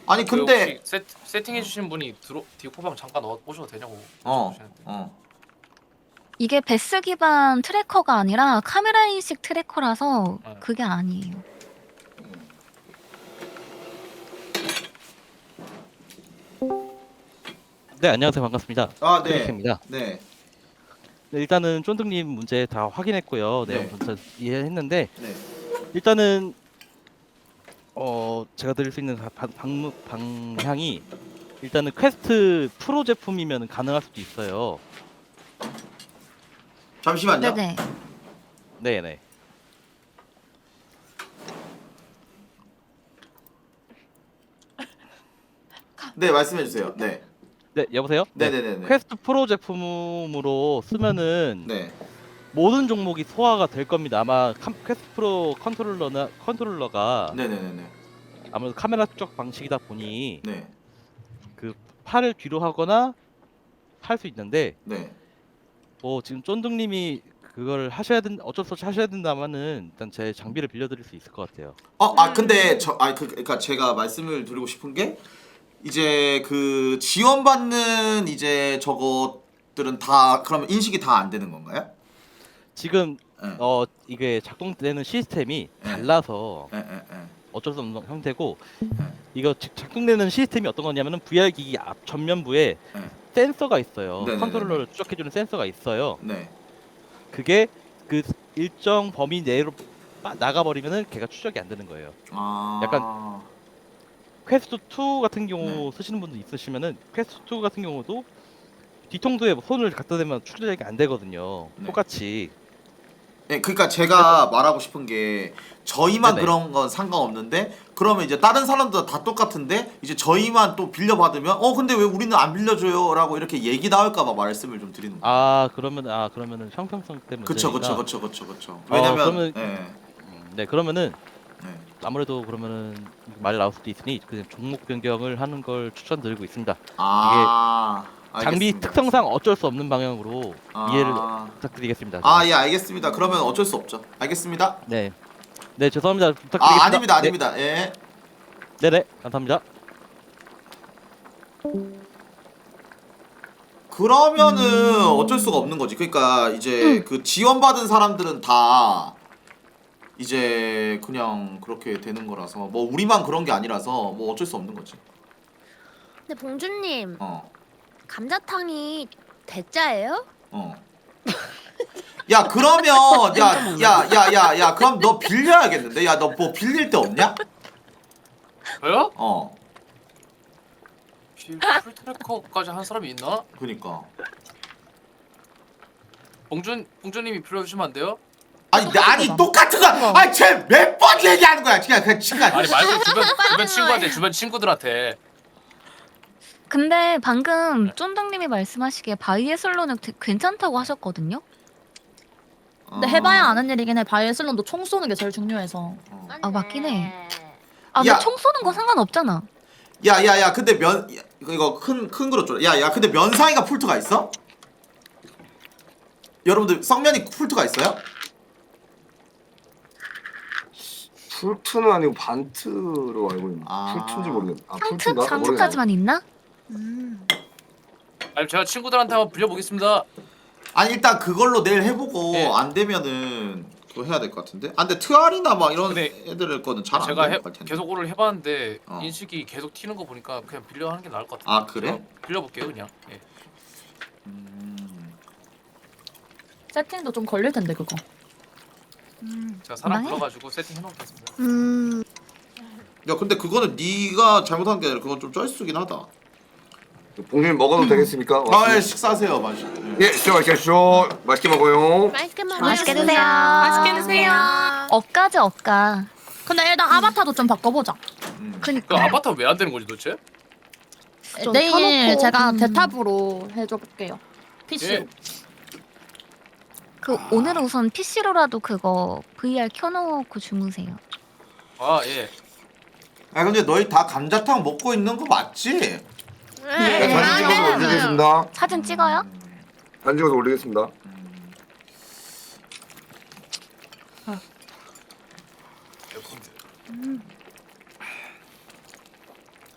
아니 그 근데 혹시 세팅해주신 분이 디코방 잠깐 오셔도 되냐고. 어. 여쭤보시는데. 어. 이게 베스 기반 트래커가 아니라 카메라 인식 트래커라서 네. 그게 아니에요. 네, 안녕하세요. 반갑습니다. 아, 네. 크리스입니다. 네. 네, 일단은 쫀득님 문제 다 확인했고요. 내용 네. 전체 이해했는데 네. 일단은 제가 드릴 수 있는 방향이 일단은 퀘스트 프로 제품이면 가능할 수도 있어요. 잠시만요. 네네. 네네. 네, 말씀해 주세요. 네. 네, 여보세요? 네, 네, 네, 네. 퀘스트 프로 제품으로 쓰면은 네. 모든 종목이 소화가 될 겁니다. 아마 퀘스트 프로 컨트롤러가 네, 네, 네, 네. 아무래도 카메라 쪽 방식이다 보니 네. 그 팔을 뒤로 하거나 할 수 있는데 네. 지금 쫀득님이 그걸 어쩔 수 없이 하셔야 된다면은 일단 제 장비를 빌려드릴 수 있을 것 같아요. 근데 그러니까 제가 말씀을 드리고 싶은 게 이제 그 지원받는 이제 저것들은 다 그러면 인식이 다 안 되는 건가요? 지금 네. 이게 작동되는 시스템이 네. 달라서 예, 예, 예. 어쩔 수 없는 형태고 이거 작동되는 시스템이 어떤 거냐면은 VR 기기 앞 전면부에 네. 센서가 있어요. 네네네네. 컨트롤러를 추적해주는 센서가 있어요. 네. 그게 그 일정 범위 내로 나가버리면은 걔가 추적이 안 되는 거예요. 아. 약간 퀘스트 2 같은 경우 네. 쓰시는 분도 있으시면은 퀘스트 2 같은 경우도 뒤통수에 손을 갖다 대면 추적이 안 되거든요. 네. 똑같이. 네, 그러니까 제가 말하고 싶은 게 저희만 네네. 그런 건 상관없는데 그러면 이제 다른 사람들 다 똑같은데 이제 저희만 또 빌려받으면 근데 왜 우리는 안 빌려줘요? 라고 이렇게 얘기 나올까 봐 말씀을 좀 드리는 거예요. 그러면은 형평성 때문에. 그쵸. 왜냐면 그러면 네. 네, 그러면은 네. 아무래도 그러면은 말이 나올 수도 있으니 그냥 종목 변경을 하는 걸 추천드리고 있습니다. 장비 알겠습니다. 특성상 어쩔 수 없는 방향으로 이해를 아. 부탁드리겠습니다. 예, 알겠습니다. 그러면 어쩔 수 없죠. 알겠습니다. 네. 네, 죄송합니다. 부탁드리겠습니다. 아닙니다. 예. 네네, 감사합니다. 그러면은 어쩔 수가 없는 거지. 그러니까 이제 그 지원받은 사람들은 다 이제 그냥 그렇게 되는 거라서 뭐 우리만 그런 게 아니라서 뭐 어쩔 수 없는 거지. 근데 봉준님 어. 감자탕이 대짜예요? 야, 그러면 야 그럼 너 빌려야겠는데? 야, 너 뭐 빌릴 데 없냐? 저요? 어. 풀트래커까지 한 사람이 있나? 그니까. 봉준님이 필요해 주시면 안 돼요? 아니 똑같은 거. 아니 쟤 몇 번 얘기하는 거야. 그냥 친구야. 아니 말고 주변 친구한테 주변 친구들한테. 근데 방금 쫀득님이 말씀하시기에 바이애슬론은 괜찮다고 하셨거든요? 근데 해봐야 아는 일이긴 해. 바이애슬론도 총 쏘는 게 제일 중요해서. 아, 맞긴 해. 네. 근데 야. 총 쏘는 거 상관없잖아. 야, 근데 이거 큰 그릇 줘. 야, 근데 면상이가 풀트가 있어? 여러분들 성면이 풀트가 있어요? 풀트는 아니고 반트로 알고 있는데 아. 풀트인지 모르겠네. 상트? 풀트인가? 상트까지만 있나? 아니 제가 친구들한테 한번 빌려보겠습니다. 아니 일단 그걸로 내일 해보고 예. 안 되면은 그거 해야 될 것 같은데. 근데 트알이나 막 이런 근데 애들 거는 잘 안 제가 될 것 텐데. 계속 오를 해봤는데 어. 인식이 계속 튀는 거 보니까 그냥 빌려하는 게 나을 것 같아요. 아, 그래? 제가 빌려볼게요 그냥. 예. 세팅도 좀 걸릴 텐데 그거. 제가 사람 망해. 불러가지고 세팅해 놓겠습니다. 야, 근데 그거는 네가 잘못한 게 아니라 그건 좀 쩔수긴 하다. 봉준님 먹어도 되겠습니까? 예, 식사하세요, 맛이. 예, 시죠. 맛있게 먹어요. 맛있게 맛있게 먹어요. 드세요. 맛있게 드세요. 억까지 억까. 근데 일단 아바타도 좀 바꿔보자. 그 그니까. 아바타 왜 안 되는 거지 도대체? 좀 내일 켜놓고, 제가 대탑으로 해줘볼게요. PC로. 예. 오늘은 우선 PC로라도 그거 VR 켜놓고 주무세요. 아 예. 근데 너희 다 감자탕 먹고 있는 거 맞지? 네, 사진 찍어서 올리겠습니다. 사진 찍어요? 사진 찍어서 올리겠습니다.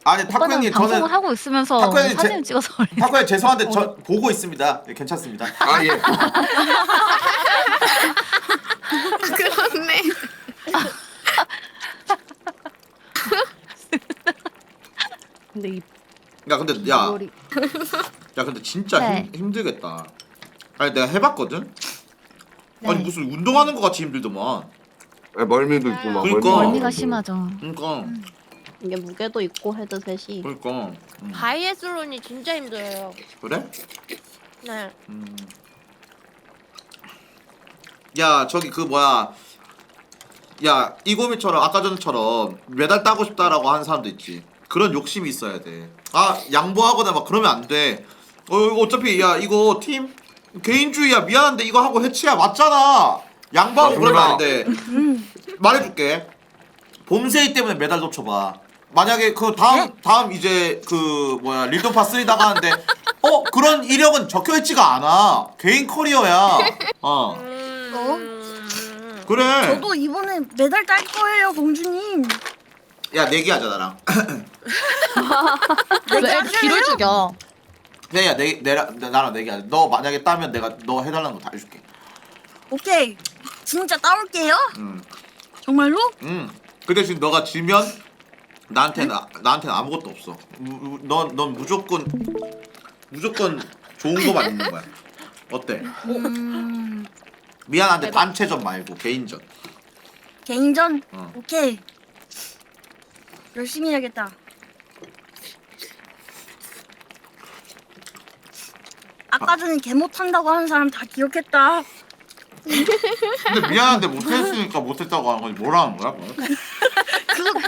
아니 타코 오빠는 형님 방송을 저는 하고 있으면서 타코 형님 사진 찍어서 올리는. 타코 형 죄송한데 저 보고 있습니다. 네, 괜찮습니다. 아 예. 그렇네. 근데 이 야 근데 야 머리 근데 진짜 네. 힘들겠다. 아니 내가 해봤거든. 아니 네. 무슨 운동하는 것 같이 힘들더만. 멀미도 있고 막. 그러니까. 멀미. 멀미가 심하죠. 그러니까 이게 무게도 있고 헤드셋이 그러니까 바이애슬론이 진짜 힘들어요. 그래? 네. 야 저기 그 뭐야. 야 이고미처럼 아까 전처럼 메달 따고 싶다라고 하는 사람도 있지. 그런 욕심이 있어야 돼. 아 양보하거나 막 그러면 안 돼. 이거 어차피 야 이거 팀 개인주의야. 미안한데 이거 하고 해치야. 맞잖아. 양보하고 그러면 안 돼. 말해줄게. 봄세이 때문에 메달 놓쳐봐. 만약에 그 다음 이제 그 뭐야 릴도파 3 나가는데 그런 이력은 적혀있지가 않아. 개인 커리어야. 그래. 저도 이번에 메달 딸 거예요, 공주님. 야 내기하자 나랑. 왜 기를 죽여? 야 나랑 내기하자. 너 만약에 따면 내가 너 해달라는 거 다 해줄게. 오케이. 진짜 따올게요. 응. 정말로? 응. 그 대신 너가 지면 나한테는 아무것도 없어. 넌 무조건 좋은 거만 있는 거야. 어때? 미안한데 단체전 말고 개인전. 개인전? 어. 오케이. 열심히 해야겠다. 아까 전에 개 못한다고 하는 사람 다 기억했다. 근데 미안한데 못했으니까 못했다고 하는 거지 뭐라는 거야?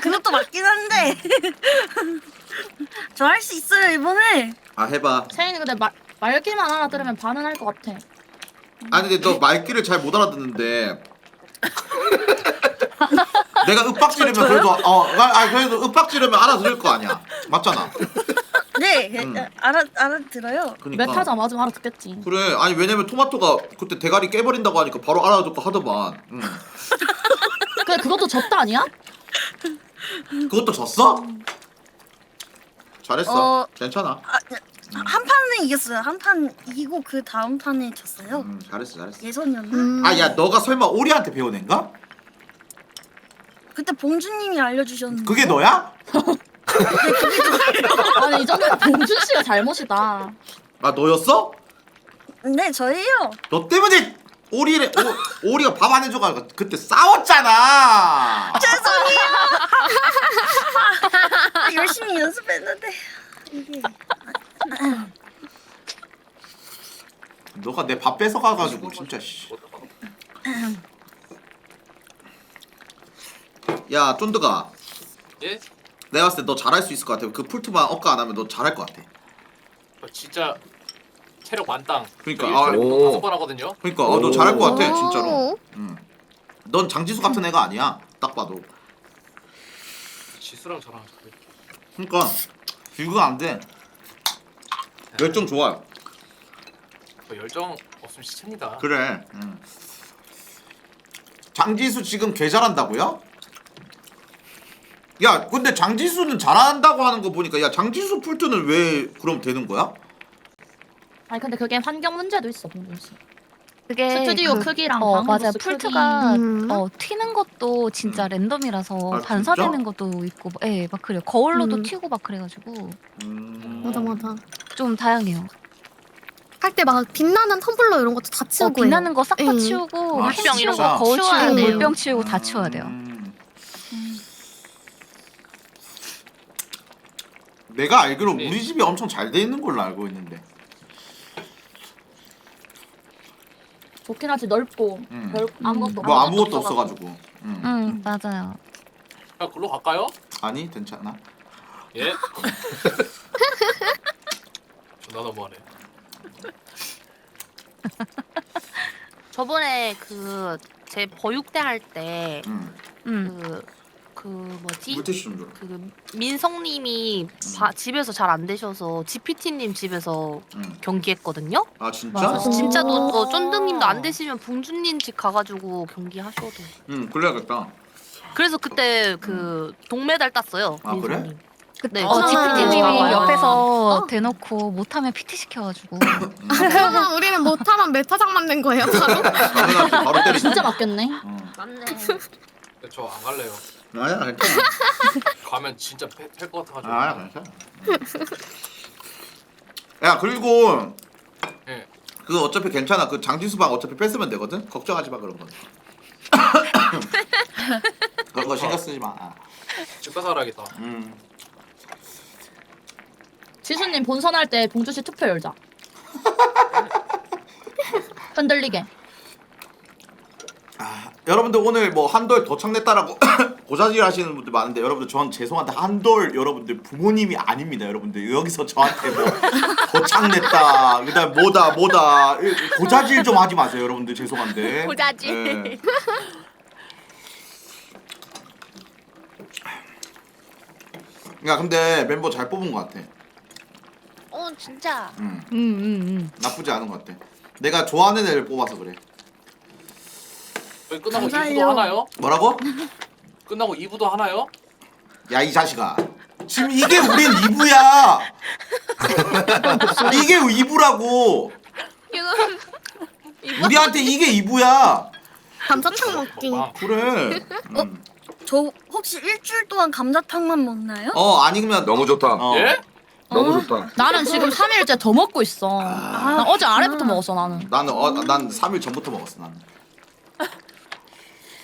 그것도 맞긴 한데. 저 할 수 있어요, 이번에. 아 해봐. 세인이 근데 말기만 알아들으면 반응할 것 같아. 아니 근데 너 말귀를 잘 못 알아듣는데 내가 윽박 지르면 그래도 그래도 윽박 지르면 알아들을 거 아니야. 맞잖아. 네, 알아들어요. 그러니까. 메타자 맞으면 알아듣겠지. 그래. 아니 왜냐면 토마토가 그때 대가리 깨버린다고 하니까 바로 알아듣고 하더만. 그것도 졌다 아니야? 그것도 졌어? 잘했어. 괜찮아. 한 판은 이겼어요. 한 판 이기고 그 다음 판에 졌어요. 잘했어. 예선이었나? 아 야 너가 설마 오리한테 배워낸가? 그때 봉주님이 알려주셨는데. 그게 너야? 아니 이 정도면 봉준 씨가 잘못이다. 아 너였어? 네, 저예요. 너 때문에 오리가 밥 안 해줘가지고 그때 싸웠잖아. 열심히 연습했는데 이게 너가 내 밥 뺏어가가지고 진짜 씨. 야 쫀드가 예? 내가 봤을 때 너 잘할 수 있을 것 같아. 그 풀트만 억까 안 하면 너 잘할 것 같아. 진짜 체력 만땅. 그러니까, 저 일주일에 오. 5번 하거든요. 그러니까 너 잘할 것 같아 진짜로. 오. 넌 장지수 같은 애가 아니야. 딱 봐도. 지수랑 저랑 그러니까 이거 안 돼. 열정 좋아. 저 열정 없으면 시체입니다. 그래. 장지수 지금 개 잘한다고요? 야 근데 장지수는 잘한다고 하는 거 보니까 야 장지수 풀트는 왜 그럼 되는 거야? 아니 근데 그게 환경 문제도 있어 봉준 씨. 그게 스튜디오 크기랑 방음 맞아요. 부스 풀트가 음. 튀는 것도 진짜 랜덤이라서 아, 반사되는 것도 있고, 막 그래요. 거울로도 튀고 막 그래가지고 맞아. 좀 다양해요. 할 때 막 빛나는 텀블러 이런 것도 다 치우고 해요. 빛나는 거 싹 다 응. 치우고, 아, 햇 진짜? 치우고, 거울 치워야 치우고, 돼요. 물병 치우고 다 치워야 돼요. 내가 알기로 네. 우리 집이 엄청 잘 돼 있는 걸로 알고 있는데. 좋긴 하지 넓고 아무것도 뭐 아무것도 없어가지고. 맞아요. 야, 글로 갈까요? 아니 괜찮아. 예? 존나 너무하네. 저번에 그 제 보육대 할 때 응. 그 뭐지? 물티슈 좀 줘. 그 민성님이 집에서 잘 안 되셔서 GPT님 집에서 응. 경기했거든요. 아 진짜? 진짜도 쫀득님도 안 되시면 봉준님 집 가가지고 경기하셔도. 응 그래야겠다. 그래서 그때 그 동메달 땄어요. 아, 그래? 민성님. 그때 네, GPT님이 봐봐요. 옆에서 대놓고 못하면 PT 시켜가지고 그러면 우리는 못하면 메타장 만든 거예요 바로? 당연하지 바로 때리지. 진짜 맞겠네. 맞네. 저 안 갈래요. 아야 괜찮아. 가면 진짜 팰것 같아가지고. 아야 괜찮아. 야 그리고 예. 그 어차피 괜찮아. 그 장지수방 어차피 뺐으면 되거든. 걱정하지 마 그런 건. 그런 거 신경 쓰지 마. 집 가서 알아야겠다. 지수님 본선할 때 봉주 씨 투표 열자. 흔들리게. 여러분들 오늘 뭐 한돌 도착냈다라고 고자질 하시는 분들 많은데 여러분들 전 죄송한데 한돌 여러분들 부모님이 아닙니다. 여러분들 여기서 저한테 뭐 도착냈다 그다음 뭐다 고자질 좀 하지 마세요. 여러분들 죄송한데. 고자질. 예. 야 근데 멤버 잘 뽑은 것 같아. 진짜. 나쁘지 않은 것 같아. 내가 좋아하는 애를 뽑아서 그래. 저희 끝나고 감사해요. 2부도 하나요? 뭐라고? 끝나고 2부도 하나요? 야 이 자식아 지금 이게 우린 2부야. 이게 2부라고. 우리한테 이게 2부야. 감자탕 먹기. 먹방. 그래. 저 혹시 일주일 동안 감자탕만 먹나요? 아니면 너무 좋다. 예? 너무 좋다. 나는 지금 3일째 더 먹고 있어. 나 어제 아래부터 먹었어 나는. 나는 난 3일 전부터 먹었어 나는.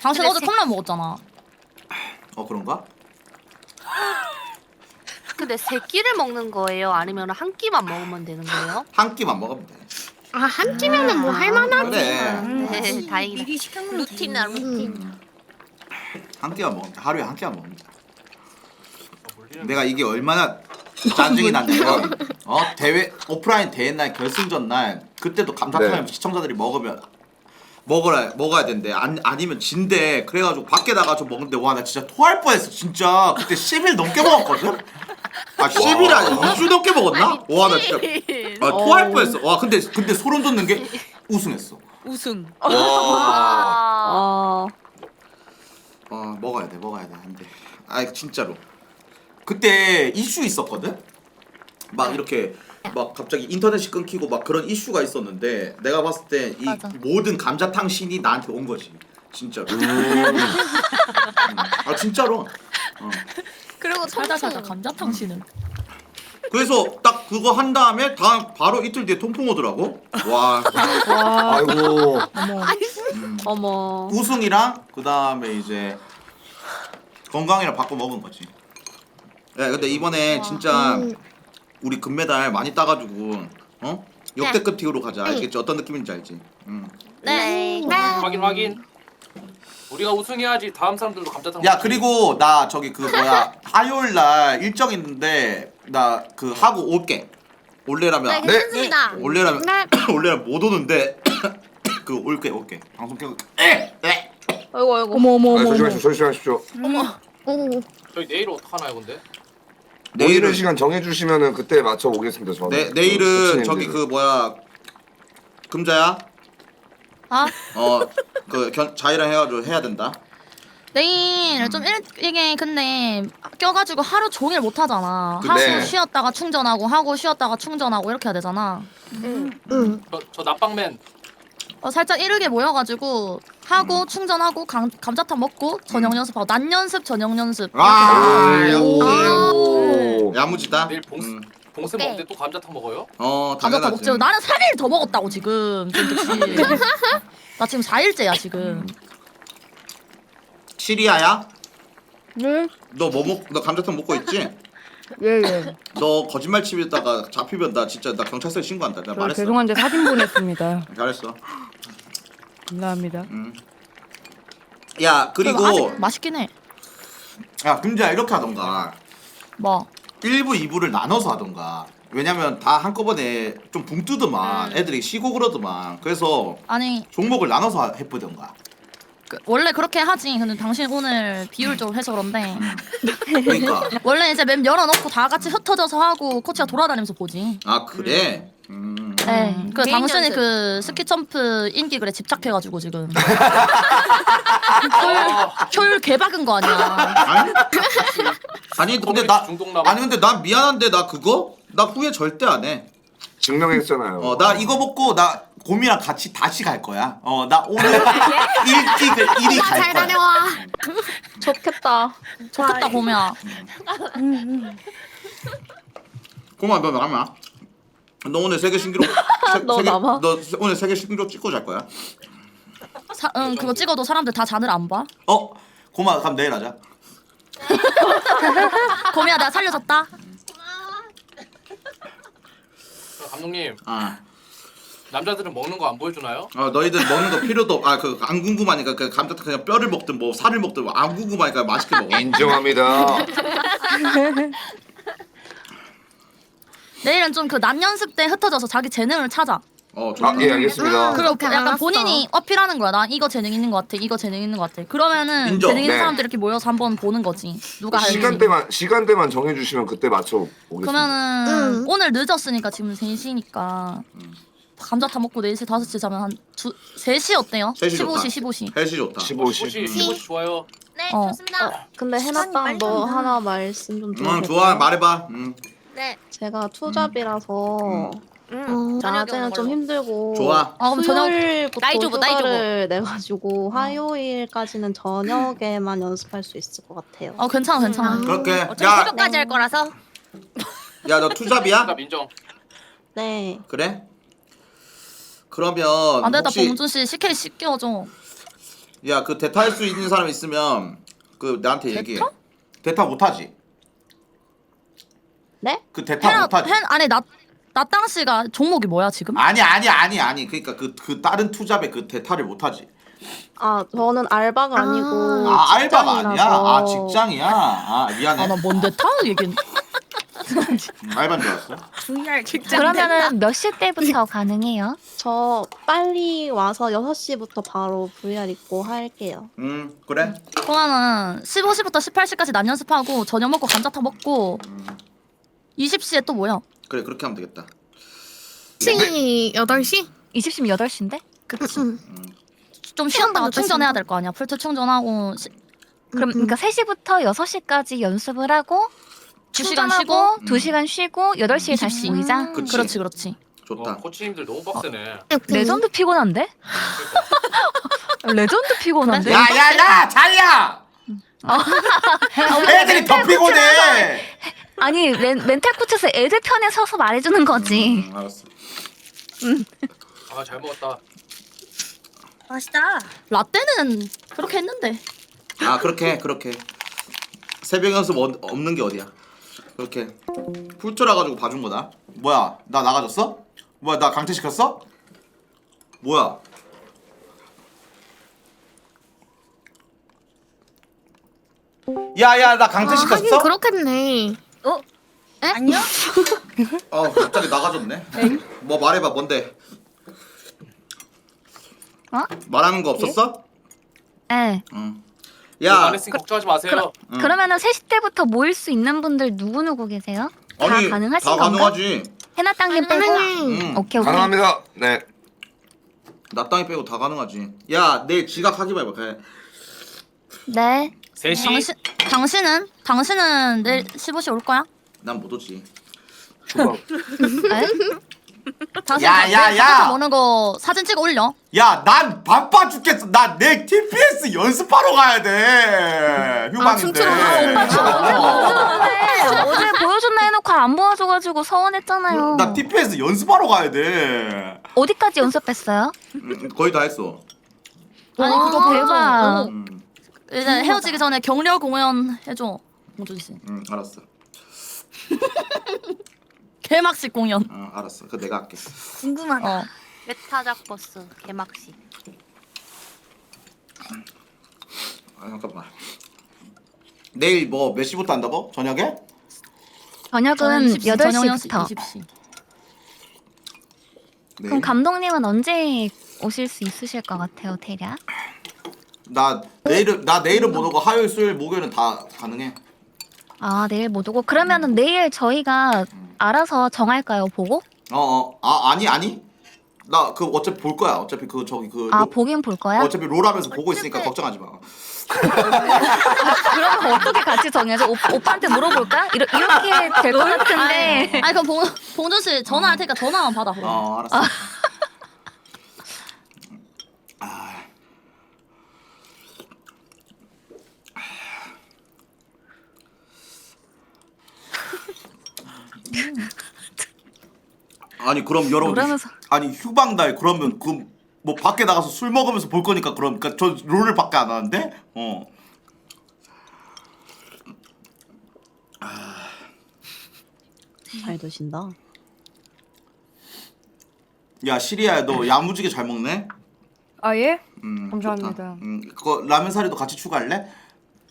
당신 근데 어제 컵라면 먹었잖아. 그런가? 근데 세 끼를 먹는 거예요? 아니면 한 끼만 먹으면 되는 거예요? 한 끼만 먹으면 돼. 한 끼면은 뭐 할만하지. 그래. 네, 다행이다. 미리 시켜놓으면 루틴이야 되지. 루틴. 한 끼만 먹으면 돼. 하루에 한 끼만 먹으면 돼. 몰리는 내가 이게 얼마나 짜증이 났냐면 대회 오프라인 대회 날 결승전 날 그때도 감자탕을 네. 시청자들이 먹어야 된대. 아니면 진대. 그래가지고 밖에 나가서 먹는데 와 나 진짜 토할 뻔했어. 진짜 그때 10일 넘게 먹었거든. 10일 아니야 2주 넘게 먹었나? 와 나 진짜 토할 뻔했어. 와 근데 소름 돋는 게 우승했어. 우승. 와. 먹어야 돼 안돼. 진짜로. 그때 이슈 있었거든. 막 이렇게 막 갑자기 인터넷이 끊기고 막 그런 이슈가 있었는데 내가 봤을 때 이 맞아. 모든 감자탕 신이 나한테 온 거지. 진짜로. 진짜로. 그리고 살다 감자탕 씨는. 그래서 딱 그거 한 다음에 바로 이틀 뒤에 통풍 오더라고. 와. 아이고. 어머. 우승이랑 그 다음에 이제 건강이랑 바꿔 먹은 거지. 야 근데 이번에 진짜 우리 금메달 많이 따가지고 역대급 티어로 가자. 알겠지? 어떤 느낌인지 알지? 네. 확인. 우리가 우승해야지 다음 사람들도 감자탕. 야 먹지. 그리고 나 저기 그 뭐야 화요일 날 일정 있는데 나 그 하고 올게. 올래라면 네, 괜찮습니다. 올래라면 네. 올래라면 못 오는데 그 올게 방송 켜고. 아이고 아이고. 조심하십시오. 오. 저희 내일 어떡하나요 근데? 내일은 시간 정해주시면은 그때 맞춰 오겠습니다. 저는. 내일은 저기 그 뭐야 금자야. 자이랑 해가지고 해야 된다. 내일 좀 이게 근데 껴가지고 하루 종일 못 하잖아. 네. 하고 쉬었다가 충전하고 하고 쉬었다가 충전하고 이렇게 해야 되잖아. 저 납방맨. 살짝 이르게 모여가지고 하고 충전하고 감자탕 먹고 저녁 연습하고 낮 연습 저녁 연습. 오. 야무지다. 내일 봉스 먹는데 또 감자탕 먹어요? 감자탕 당연하지. 먹지. 나는 3일 더 먹었다고 지금. 나 지금 4일째야 지금. 시리아야? 네. 너 감자탕 먹고 있지? 예예. 너 거짓말 치다가 잡히면 나 진짜 나 경찰서에 신고한다. 내가 말했어. 죄송한데 사진 보냈습니다. 잘했어. 감사합니다. 야 그리고 아직 맛있긴 해. 야 금지야 이렇게 하던가. 뭐? 1부 2부를 나눠서 하던가. 왜냐면 다 한꺼번에 좀 붕 뜨더만. 애들이 쉬고 그러더만. 그래서 아니 종목을 나눠서 해보던가. 원래 그렇게 하지. 근데 당신 오늘 비율적으로 해서 그런데 그러니까. 원래 이제 맵 열어놓고 다 같이 흩어져서 하고 코치가 돌아다니면서 보지. 아 그래? 네. 그 개인 당신이 연습. 그 스키 점프 인기글에 집착해가지고 지금 아, 효율 개박은 거 아니야. 아니 근데 나 중독나. 아니 근데 난 미안한데 나 그거 나 후회 절대 안 해. 증명했잖아요. 나 이거 먹고 나 곰이랑 같이 다시 갈 거야. 나 오늘 1갈 잘 거야. 다녀와. 좋겠다. 좋겠다 봄이야. 곰아 너 남아. 너 오늘 세계 신기록 너 남아? 너 오늘 세계 신기록 찍고 잘 거야? 응 그거 찍어도 사람들 다 잔을 안 봐. 곰아 그럼 내일 하자. 봄이야 내가 살려줬다. 감독님, 아. 남자들은 먹는 거 안 보여주나요? 너희들 먹는 거 필요도 없. 그 안 궁금하니까 그 감자탕 그냥 뼈를 먹든 뭐 살을 먹든 뭐 안 궁금하니까 맛있게 먹어. 인정합니다. 내일은 좀 그 낮 연습 때 흩어져서 자기 재능을 찾아. 아, 예, 알겠습니다. 그리고 그렇게 약간 알았어. 본인이 어필하는 거야. 나 이거 재능 있는 것 같아. 이거 재능 있는 것 같아. 그러면은 인정. 재능 있는 네. 사람들 이렇게 모여서 한번 보는 거지. 누가 할지. 시간대만 정해주시면 그때 맞춰 오겠습니다. 그러면은 오늘 늦었으니까 지금 3시니까 감자탕 먹고 4시 5시 자면 한 3시 어때요? 3시 좋다. 15시. 헬시 좋다. 15시. 15시 좋아요. 네, 어. 좋습니다. 근데 해놨당 너 하나 말씀 좀 드려도 좋아 될까요? 말해봐. 네. 제가 투잡이라서 저녁에 낮에는 오는 좀 걸로. 힘들고 좋아. 그럼 저녁 수요일부터 나이 줘보, 나이 줘보. 휴가를 내가지고 화요일까지는 저녁에만 연습할 수 있을 것 같아요. 괜찮아 괜찮아. 그렇게. 어차피 야, 새벽까지 할 거라서. 야 너 투잡이야? 정답 인정. 네. 그래? 그러면 안 되다 혹시 봉준 씨 CK 씻겨줘. 야 그 대타 할 수 있는 사람 있으면 그 나한테 얘기해. 대타 못하지? 네? 그 대타 못하지? 아니 나땅 씨가 종목이 뭐야 지금? 아니. 그러니까 그 다른 투잡의 그 대타를 못하지. 아 저는 알바가 아니고 알바가 아니야? 직장이라서. 직장이야. 미안해. 나 뭔데 타 얘긴. 알바인 줄 알았어. VR 직장. 그러면은 몇 시 때부터 가능해요? 저 빨리 와서 6시부터 바로 VR 입고 할게요. 그래. 그러면은 15시부터 18시까지 낮 연습하고 저녁 먹고 감자탕 먹고 20시에 또 뭐야? 그래 그렇게 하면 되겠다. 8시? 20시면 8시인데? 그치. 응. 좀 쉬었다가 시간도 충전해야 될 거 아니야. 풀트 충전하고 그럼 그러니까 3시부터 6시까지 연습을 하고 2시간 충전하고 쉬고 2시간 쉬고 8시에 다시 20시. 모이자. 그치. 그렇지. 좋다. 코치님들 너무 빡세네. 레전드 피곤한데? 레전드 피곤한데? 야야야 자리야. 애들이 더 피곤해. 아니 멘탈 코치에서 애들 편에 서서 말해주는 거지. 알았어. 아, 잘 먹었다. 맛있다. 라떼는 그렇게 했는데. 그렇게 새벽 연습 없는 게 어디야? 그렇게 풀트라 가지고 봐준 거다. 뭐야 나 나가줬어? 뭐야 나 강퇴시켰어? 뭐야? 야야 나 하긴 강퇴시켰어? 그렇겠네. 아니요? 갑자기 나가줬네. 뭐 말해봐 뭔데? 말하는 거 없었어? 네. 응. 안 했으니 걱정하지 마세요. 그러면은 3시 때부터 모일 수 있는 분들 누구 계세요? 다 가능하신 다 건가? 가능하지. 해나땅님 빼고? 선생님. 오케이. 가능합니다. 네. 나 땅이 빼고 다 가능하지. 야 내일 지각하기만 해봐. 그래. 네. 3시. 당신은 내일 15시 올 거야? 난 못 오지. 조각. 당신 야, 야, 야! 감자탕 먹는 거 사진 찍어 올려. 야, 난 바빠 죽겠어. 나 내일 TPS 연습하러 가야 돼. 휴방인데. 춤추러 어제 보여줬나 해놓고 안 보여줘가지고 서운했잖아요. 나 TPS 연습하러 가야 돼. 어디까지 연습했어요? 거의 다 했어. 아니 그거 보여줘. 대박. 이제 헤어지기 전에 격려 공연 해줘. 봉준 씨. 알았어. 개막식 공연. 알았어. 그거 내가 할게. 궁금하다. 메타작 버스 개막식. 잠깐만. 내일 뭐 몇 시부터 한다고? 저녁에? 저녁은 저녁 8시부터. 20시. 네. 그럼 감독님은 언제 오실 수 있으실 것 같아요, 대략? 나 내일은 못 오고 화요일, 수요일, 목요일은 다 가능해. 아, 내일 못 오고. 그러면은 내일 저희가 알아서 정할까요, 보고? 아니. 나 그 어차피 볼 거야. 어차피 그 저기 그 아 보긴 볼 거야? 어차피 롤하면서 보고 있으니까 걱정하지 마. 그러면 어떻게 같이 정해져? 오빠한테 물어볼까? 이렇게 될 것 같은데. 아니 그럼 봉준 씨 전화할 테니까 전화만 받아 그럼. 알았어. 아니 그럼 여러분 노래하면서. 아니 휴방달 그러면 그 뭐 밖에 나가서 술 먹으면서 볼 거니까 그러니까 저 롤을 밖에 안 하는데 잘 드신다. 야 시리야 너 야무지게 잘 먹네. 아 예? 감사합니다. 감사합니다. 그거 라면 사리도 같이 추가할래?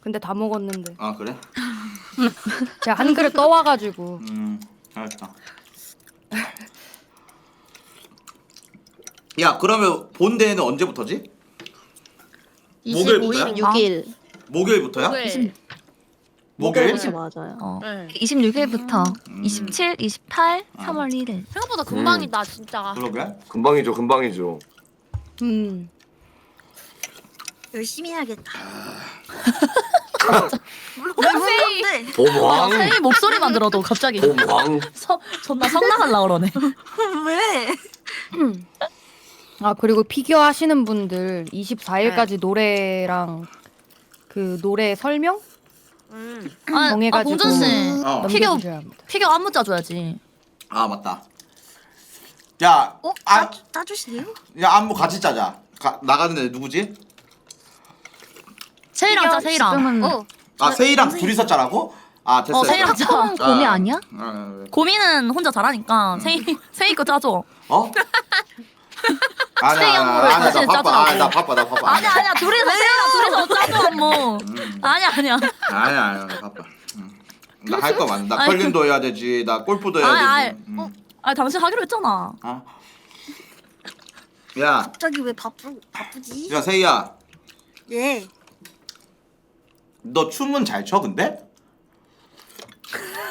근데 다 먹었는데 아 그래? 제가 한 그릇 떠와가지고 알았다. 야 그러면 본대회는 언제부터지? 목요일부터야? 6일. 목요일부터야? 목요일. 목요일? 그렇죠, 맞아요. 네. 26일부터 27, 28, 3월 1일. 생각보다 금방이다 진짜. 그러게. 금방이죠. 열심히 해야겠다. 세이 봄왕. 세이 목소리만 들어도 갑자기 봄왕. 존나 성나갈라 그러네. 왜? 아 그리고 피겨 하시는 분들 24일까지 노래랑 그 노래 설명 정해가지고 봉준 씨 넘겨주셔야 합니다. 피겨 안무 짜줘야지. 아 맞다. 야, 따주시네요? 야 안무 같이 짜자. 나가는 애 누구지? 세이랑 짜 세이랑. 지금은 세이랑 둘이서 짜라고? 아 됐어. 세이랑 짜. 팝콘 고미 아니야? 고민은 혼자 잘하니까 세이 거 짜줘. 어? 세이 안무를 나 다시 바빠. 짜주라고. 나 바빠. 아니야 둘이서 세이랑 둘이서 짜줘 안무. 아니야. 아니야 나 바빠. 나 할 거 많아. 나 아니, 컬링도 해야 되지. 나 골프도 해야 되지. 아 당신 하기로 했잖아. 야, 갑자기 왜 바쁘지? 야 세이야, 예. 너 춤은 잘 춰 근데?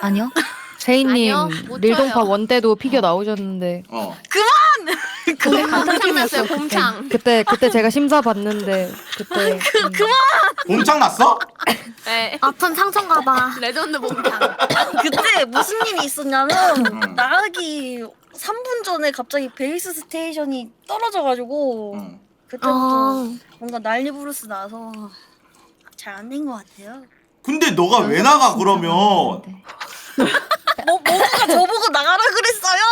아니요. 세이님 아니요, 못 릴동파 쳐요. 원 때도 피겨 나오셨는데 그게 같은 곰창났어요 팀이었어요. 곰창. 그때 제가 심사 봤는데 그때 곰창 났어? 네. 아픈 상처인가봐. 레전드 곰창. 그때 무슨 일이 있었냐면 나가기 3분 전에 갑자기 베이스 스테이션이 떨어져가지고 그때부터 뭔가 난리 부르스 나서 잘 안 된 것 같아요. 근데 너가 왜 나가 그러면? 모두가 저보고 나가라 그랬어요.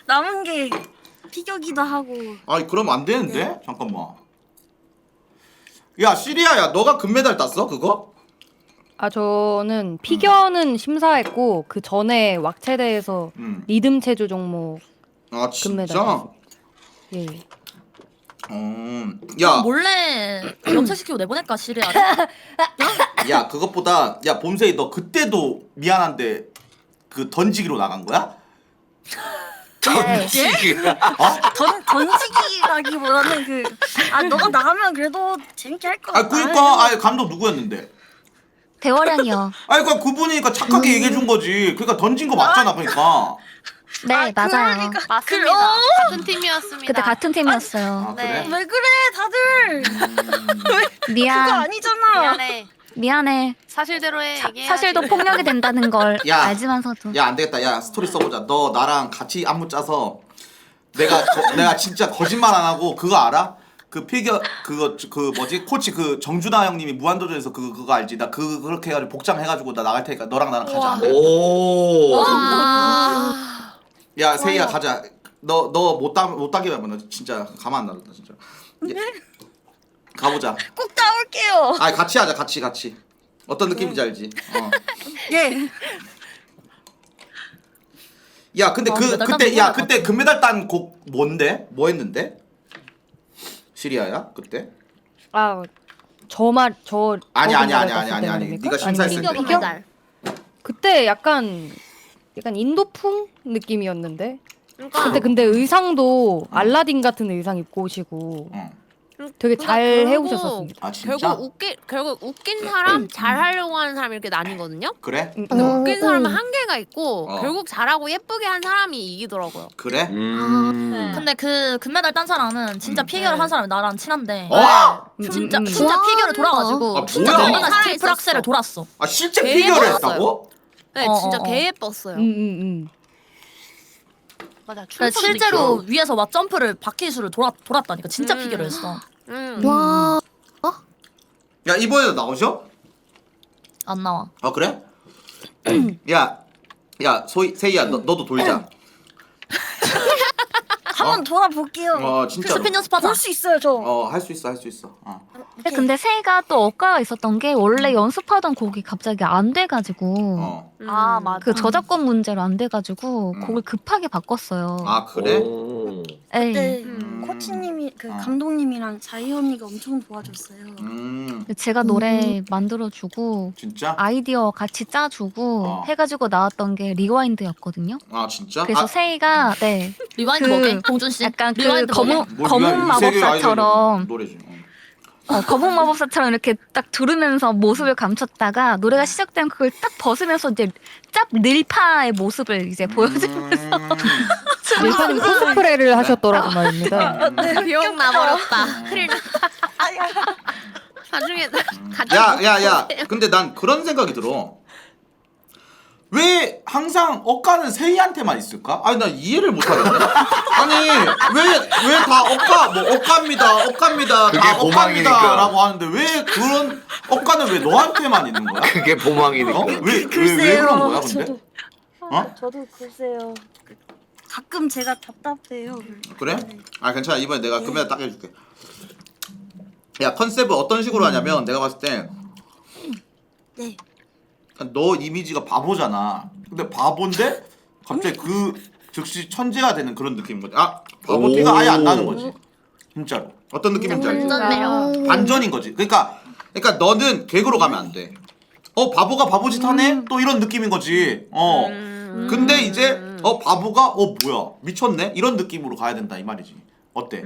남은 게 피겨기도 하고. 아니 그러면 안 되는데? 잠깐만. 야 시리아야, 너가 금메달 땄어 그거? 아 저는 피겨는 심사했고 그 전에 왁체대에서 리듬 체조 종목 아 금메달 진짜? 땄어요. 예. 야, 몰래 염색시키고 내보낼까 시리아. 야 그것보다 야 봄새이 너 그때도 미안한데 그 던지기로 나간 거야? 던지기. 던지기라기보다는 너가 나가면 그래도 재밌게 할 거야. 아 그러니까 감독 누구였는데? 대화량이요. 그러니까 그분이니까 착하게 얘기해 준 거지. 그러니까 던진 거 맞잖아 그러니까. 네 맞아요. 맞습니다. 같은 팀이었습니다. 그때 같은 팀이었어요. 아 그래? 왜 그래 다들? 그거 미안. 아니잖아. 미안해. 사실대로 해. 얘기해야지. 사실도 폭력이 된다는 걸 야. 알지만서도. 야 안 되겠다. 야 스토리 써보자. 너 나랑 같이 안무 짜서 내가 진짜 거짓말 안 하고 그거 알아? 그 피겨 그 뭐지 코치 그 정준하 형님이 무한도전에서 그거 알지? 나 그렇게 해가지고 복장해가지고 나 나갈 테니까 너랑 나랑 가자. 안 돼? 오. 야 세이야 가자. 너 못 따기만 하면 너 진짜 가만 안 놔둔다 진짜. 가보자. 꼭 따올게요. 아 같이 하자 같이. 어떤 느낌인지 알지? 예. 야 근데 메달 그때 딴 그때 금메달 딴 곡 뭔데? 뭐 했는데? 시리아야 그때? 아 저 아니. 말입니까? 네가 심사했을 때. 아니면 피겨? 그때 약간 인도풍 느낌이었는데. 그러니까 근데 의상도 알라딘 같은 의상 입고 오시고. 되게 그러니까 잘 결국- 해오셨었습니다. 아 진짜? 결국 웃긴 사람, 잘하려고 하는 사람 이렇게 나뉘거든요. 그래? 근데 웃긴 사람은 한계가 있고 어. 결국 잘하고 예쁘게 한 사람이 이기더라고요. 그래? 근데 그 금메달 딴 사람은 진짜 피겨를 한 사람이 나랑 친한데 어? 진짜 음. 진짜 피겨를 돌아가지고 아, 진짜 뭐야? 맨날 살아있었어. 스트리플 악셀을 돌았어. 아 실제 되게 피겨를 멋있어요. 했다고? 네, 어, 진짜 어, 어. 개 예뻤어요. 맞아. 그래, 실제로 있죠. 위에서 막 점프를 바퀴수를 돌았다니까 진짜 피겨를 했어. 와. 야 이번에도 나오셔? 안 나와. 아 그래? 야 세이야 너도 돌자. 한번 돌아볼게요. 진짜. 스핀 연습하자. 볼 수 있어요 저. 할 수 있어. 근데 세이가 또 억가가 있었던 게 원래 연습하던 곡이 갑자기 안 돼가지고 아 맞아. 그 저작권 문제로 안 돼가지고 음. 곡을 급하게 바꿨어요. 아 그래? 에이. 그때 코치님이 그 감독님이랑 자이 언니가 엄청 도와줬어요. 제가 노래 만들어주고 진짜? 아이디어 같이 짜주고 해가지고 나왔던 게 리와인드였거든요. 아 진짜? 그래서 세이가 네 리와인드 그 뭐게? 봉준 씨. 약간 그 리와인드 검은 뭐 검은 리와인드, 이세계 마법사처럼 아이돌 노래지. 검은 마법사처럼 이렇게 딱 두르면서 모습을 감췄다가 노래가 시작되면 그걸 딱 벗으면서 이제 짭 닐파의 모습을 이제 보여주면서 밀파님 코스프레를 하셨더라고 말입니다. 기억나 버렸다. 큰일 났다. 나중에 같이 야야야. 근데 난 그런 생각이 들어. 왜 항상 억가는 세이한테만 있을까? 아니 나 이해를 못하겠네. 아니 왜 다 억가 뭐 억가입니다 그게 다 보망이니까. 억가입니다라고 하는데 왜 그런 억가는 왜 너한테만 있는 거야? 그게 보망이니까. 왜 그런 거야 근데? 저도 어? 저도 글쎄요. 가끔 제가 답답해요. 그래? 아 괜찮아 이번에 내가 금메달 딱 해줄게. 야 컨셉을 어떤 식으로 하냐면 내가 봤을 때 네. 너 이미지가 바보잖아. 근데 바본데 갑자기 그 즉시 천재가 되는 그런 느낌인 거지. 아 바보 티가 아예 안 나는 거지. 진짜로. 어떤 느낌인지 알지? 완전 매력. 반전인 거지. 그러니까 너는 개그로 가면 안 돼. 바보가 바보짓 하네? 또 이런 느낌인 거지. 근데 이제 바보가 뭐야 미쳤네? 이런 느낌으로 가야 된다 이 말이지. 어때?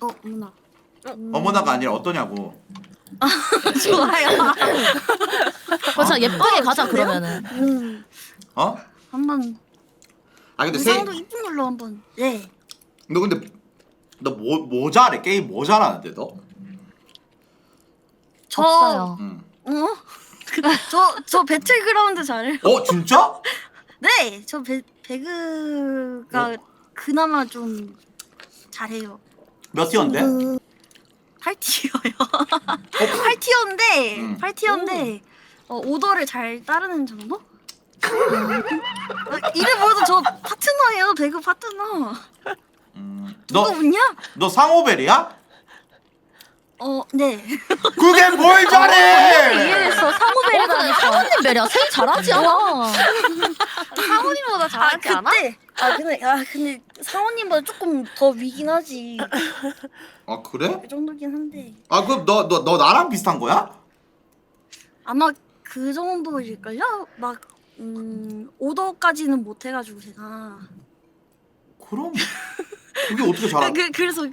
어머나. 어머나가 아니라 어떠냐고. 좋아요. 그래서 예쁘게 가자 그러면은. 어? 한번 아 근데 세 의상도 이쁜 걸로 한번. 네. 너 근데 너 뭐 잘해? 게임 뭐 잘하는데 너? 저 없어요. 응. 저 배틀그라운드 잘해요. 진짜? 네, 저 배그가 그나마 좀 잘해요. 몇 티어인데? 8티어요. 8티어인데 오더를 잘 따르는 정도? 이래 보여도 저 파트너예요. 배그 파트너. 누가 웃냐? 너 상호벨이야? 네. 그게 뭘 잘해? 이해했어. 사무벨이라니까. 사모님 배려 세이 잘하지 않아? 사모님보다 잘하지 않아? 근데 상호님보다 조금 더 위긴 하지. 아 그래? 그 정도긴 한데. 아 그럼 너 나랑 비슷한 거야? 아마 그 정도일걸요? 막 오더까지는 못 해가지고 제가. 그럼 그게 어떻게 잘하? 그래서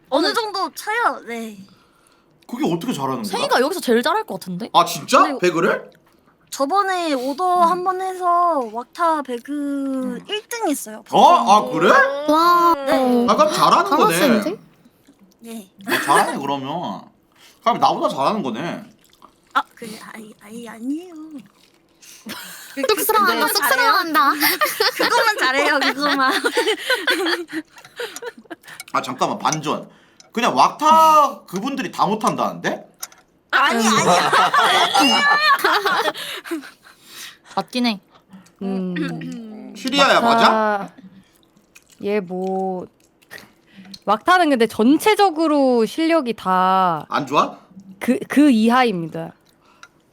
어느 정도 차요. 네. 그게 어떻게 잘하는 거야? 세이가 여기서 제일 잘할 것 같은데? 아 진짜? 근데- 배그를? 저번에 오더 한 번 해서 왁타 배그 1등 했어요. 아 그래? 와. 네. 아 그럼 잘하는 거네. 강화쌤인데? 네. 잘하네 그러면. 그럼 나보다 잘하는 거네. 그래 아니에요. 쑥스러워한다. 쑥스러워한다. 그것만 잘해요. 그것만. 아 잠깐만 반전. 그냥 왁타 그분들이 다 못한다는데? 아니야. 맞긴 해. 시리아야 맞아? 얘 뭐 왁타는 근데 전체적으로 실력이 다 안 좋아? 그 이하입니다.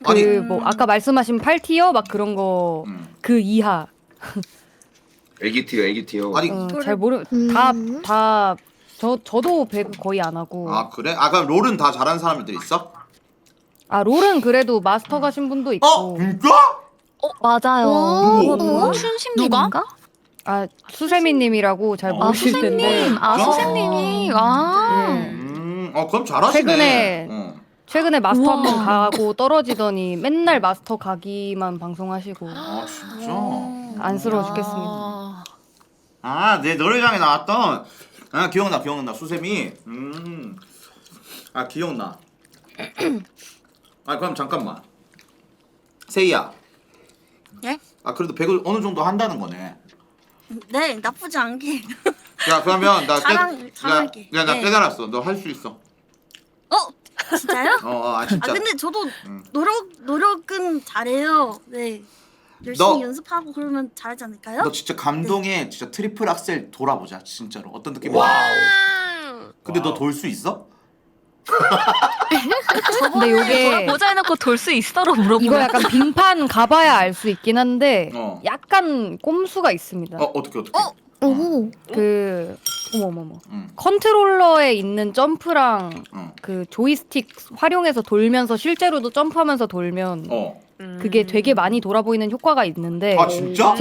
아니. 그 뭐 아까 말씀하신 8티어 막 그런 거 그 이하. 애기 티어. 아니 잘 모르 다 저도 배그 거의 안 하고. 아 그래? 아 그럼 롤은 다 잘하는 사람들 있어? 아 롤은 그래도 마스터 가신 분도 있고. 진짜? 맞아요. 누구? 춘심님인가? 아 수세미님이라고 잘 모르실 텐데. 수세님. 그럼 잘하시네. 최근에 마스터 우와. 한번 가고 떨어지더니 맨날 마스터 가기만 방송하시고 아 진짜? 안쓰러워 죽겠습니다. 아, 내 노래장에 나왔던 기억나 수세미. 기억나. 그럼 잠깐만. 세이야. 예? 그래도 배그 어느 정도 한다는 거네. 네, 나쁘지 않게. 야 그러면 나 잘하게. 나 네. 깨달았어. 너 할 수 있어. 진짜요? 진짜. 근데 저도 노력은 잘해요. 네. 열심히 너- 연습하고 그러면 잘하지 않을까요? 너 진짜 감동에 진짜 트리플 악셀 돌아보자. 진짜로 어떤 느낌이야? 근데 너 돌 수 있어? 근데 요게 모자 해놓고 돌 수 있어로 물어보면 이거 약간 빙판 가봐야 알 수 있긴 한데 어. 약간 꼼수가 있습니다. 어떻게? 오. 그 어머머머 응. 컨트롤러에 있는 점프랑 응. 그 조이스틱 활용해서 돌면서 실제로도 점프하면서 돌면 그게 되게 많이 돌아 보이는 효과가 있는데 진짜?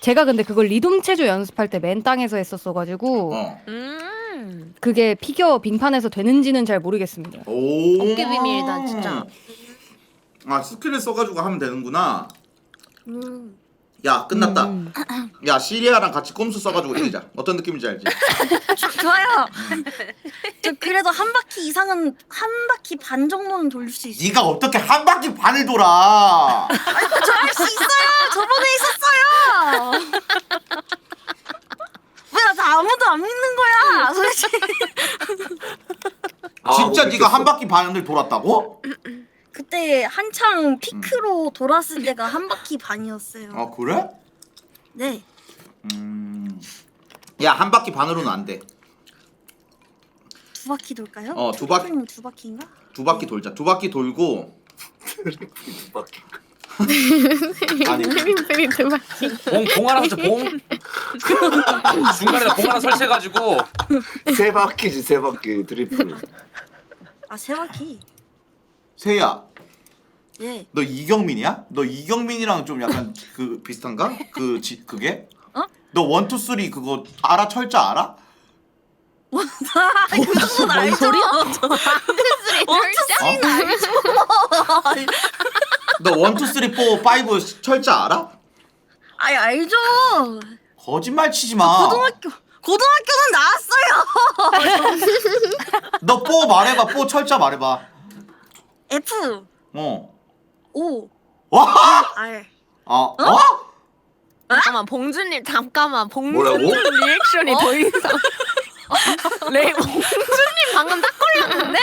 제가 근데 그걸 리듬 체조 연습할 때 맨 땅에서 했었어가지고 그게 피겨 빙판에서 되는지는 잘 모르겠습니다. 오. 어깨 비밀이다, 진짜. 스킬을 써가지고 하면 되는구나. 야 끝났다. 야 시리아랑 같이 꼼수 써가지고 이기자. 어떤 느낌인지 알지? 좋아요. 저 그래도 한 바퀴 이상은 한 바퀴 반 정도는 돌릴 수 있어요. 네가 어떻게 한 바퀴 반을 돌아? 저 할 수 있어요. 저번에 있었어요. 왜 나 아무도 안 믿는 거야? 솔직히. 진짜 네가 한 바퀴 반을 돌았다고? 그때 한창 피크로 돌았을 때가 한 바퀴 반이었어요. 그래? 네. 야 한 바퀴 반으로는 안 돼. 두 바퀴 돌까요? 두 바퀴. 트리플이면 두 바퀴인가? 두 바퀴 돌자. 두 바퀴 돌고. 아니 트리플이 두 바퀴. 봉 하나 설치 봉. 중간에 봉 하나 설치해가지고 세 바퀴지 세 바퀴 트리플. 세 바퀴. 세야. 예. 너 이경민이야? 너 이경민이랑 좀 약간 그 비슷한가? 그게? 너 1, 2, 3 그거 알아? 철자 알아? 그 정도는 알죠. 원투쓰리는 알죠. 너 1, 2, 3, 4, 5 철자 알아? 알죠. 거짓말 치지 마. 고등학교는 나왔어요. 너 4 말해봐. 4 철자 말해봐. F O 와! R. 잠깐만, 봉준님, 잠깐만. 뭐라고? 리액션이 더 이상. 봉준님 방금 딱 걸렸는데?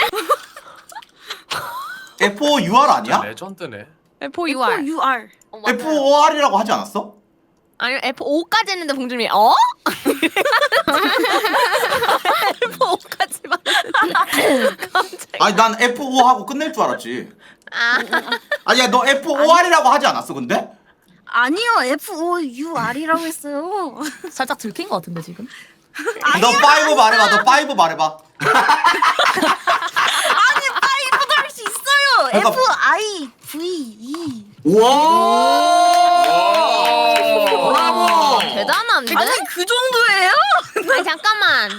FOUR 아니야? 레전드네. F-O-U-R. U R. FOR이라고 하지 않았어? 아니, F-O-까지 했는데 봉준님이 어? F-O-까지만 했는데 갑자기. 아니 난 FO 하고 끝낼 줄 알았지. 아, 아니야 너 FOR이라고 하지 않았어 근데? 아니요. F O U R이라고 했어요. 살짝 들킨 것 같은데 지금. 너 5 말해봐. 너 5 말해봐. 아니 5도 할 수 있어요. 그러니까- F I V E. 와. 브라보. 대단한데? 아니 그 정도예요? 아니 잠깐만.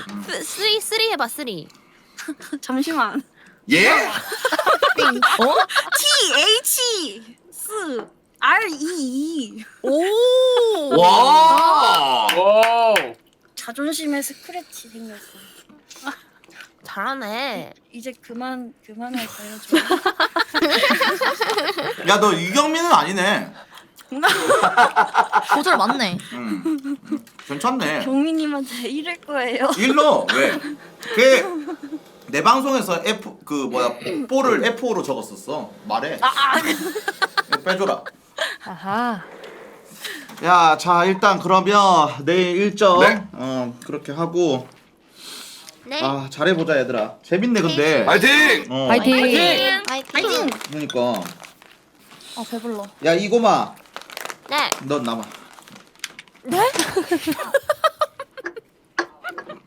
3 해봐 3. 잠시만. 예? T H S R E E. 오. 와. 오. 자존심에 스크래치 생겼어. 잘하네. 이제 그만할까요? 저? 야 너 이경민은 아니네. 고절 맞네. 괜찮네. 경민님한테 이럴 거예요. 일로 왜? 내 방송에서 F 그 뭐야 4를 F5로 적었었어. 말해. 이거 빼줘라. 아하. 야, 자 일단 그러면 내일 일정 네. 그렇게 하고 네. 잘해보자 얘들아. 재밌네 근데. 파이팅. 파이팅. 파이팅. 그러니까. 배불러. 야 이고마, 네. 넌 남아.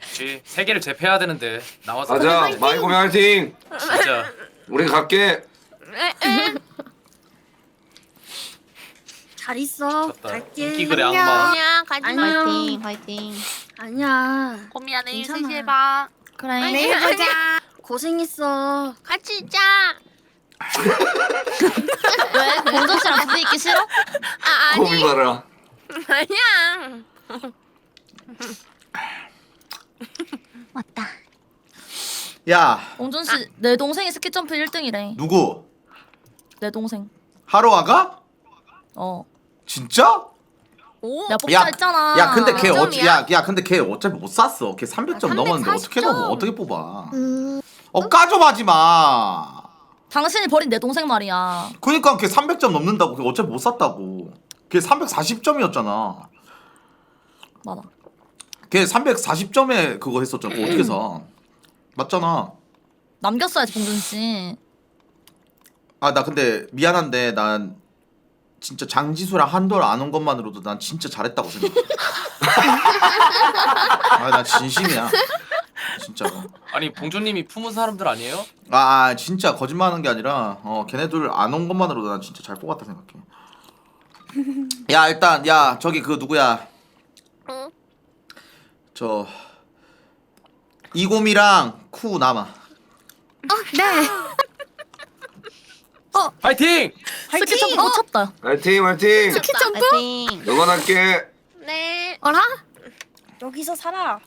그렇지. 세계를 제패해야 되는데 나와서 가자. 마이고미 파이팅. 진짜. 우리 갈게. 잘 있어. 좋다. 갈게. 인기 그래 악마. 아니야 가지마. 안녕. 화이팅 화이팅. 아니야. 고미야 내일 괜찮아. 3시에 봐. 그래. 내일 보자. 고생했어. 같이 자. 왜? 공전 씨랑 둘이 있기 싫어? 아 고비 봐라. 아니야. 왔다. 야 공전 씨 내 동생이 스키 점프 1등이래. 누구? 내 동생. 하루아가? 어. 진짜? 오. 내가 뽑자 했잖아. 야 근데 걔 몇 점이야? 야 근데 걔 어차피 못 쐈어. 걔 300점 넘었는데 어떻게 340점. 넘어? 어떻게 뽑아? 음. 까줘하지 마. 당신이 버린 내 동생 말이야. 그니까 걔 300점 넘는다고. 걔 어차피 못 쐈다고. 걔 340점이었잖아. 맞아. 걔 340점에 그거 했었잖아. 그거 어떻게 사? 맞잖아. 남겼어야지 봉준 씨. 아 나 근데 미안한데 난 진짜 장지수랑 한돌 안 온 것만으로도 난 진짜 잘했다고 생각해. 아 나 진심이야. 진짜로. 아니 봉조님이 품은 사람들 아니에요? 진짜 거짓말하는 게 아니라 걔네들 안 온 것만으로도 난 진짜 잘 뽑았다 생각해. 야 일단 야 저기 그 누구야? 응? 저 이곰이랑 쿠 남아. 네. 파이팅! 스키 점프 놓쳤다. 화이팅 화이팅. 스키 점프? 화이팅. 응원할게. 네. 어라? 여기서 살아.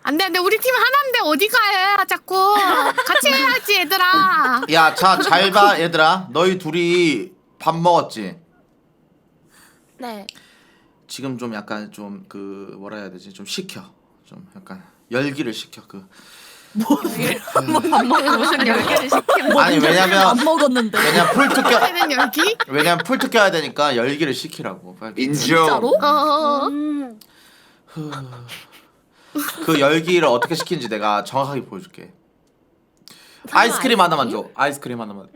안 돼, 안 돼. 우리 팀 하나인데 어디 가요, 자꾸. 같이 해야지, 얘들아. 야 자 잘 봐 얘들아. 너희 둘이 밥 먹었지? 네. 지금 좀 약간 좀 그 뭐라 해야 되지? 좀 식혀. 좀 약간 열기를 식혀 그. 무슨 열기를 시키면. 아니 왜냐면 안 먹었는데. 왜냐면 풀트 껴 되는 열기? 왜냐면 풀트 껴야 되니까 열기를 식히라고. 빨리. 인정. 진짜로? 그 열기를 어떻게 식히는지 내가 정확하게 보여줄게. 아이스크림 하나만 줘. 아이스크림 하나만.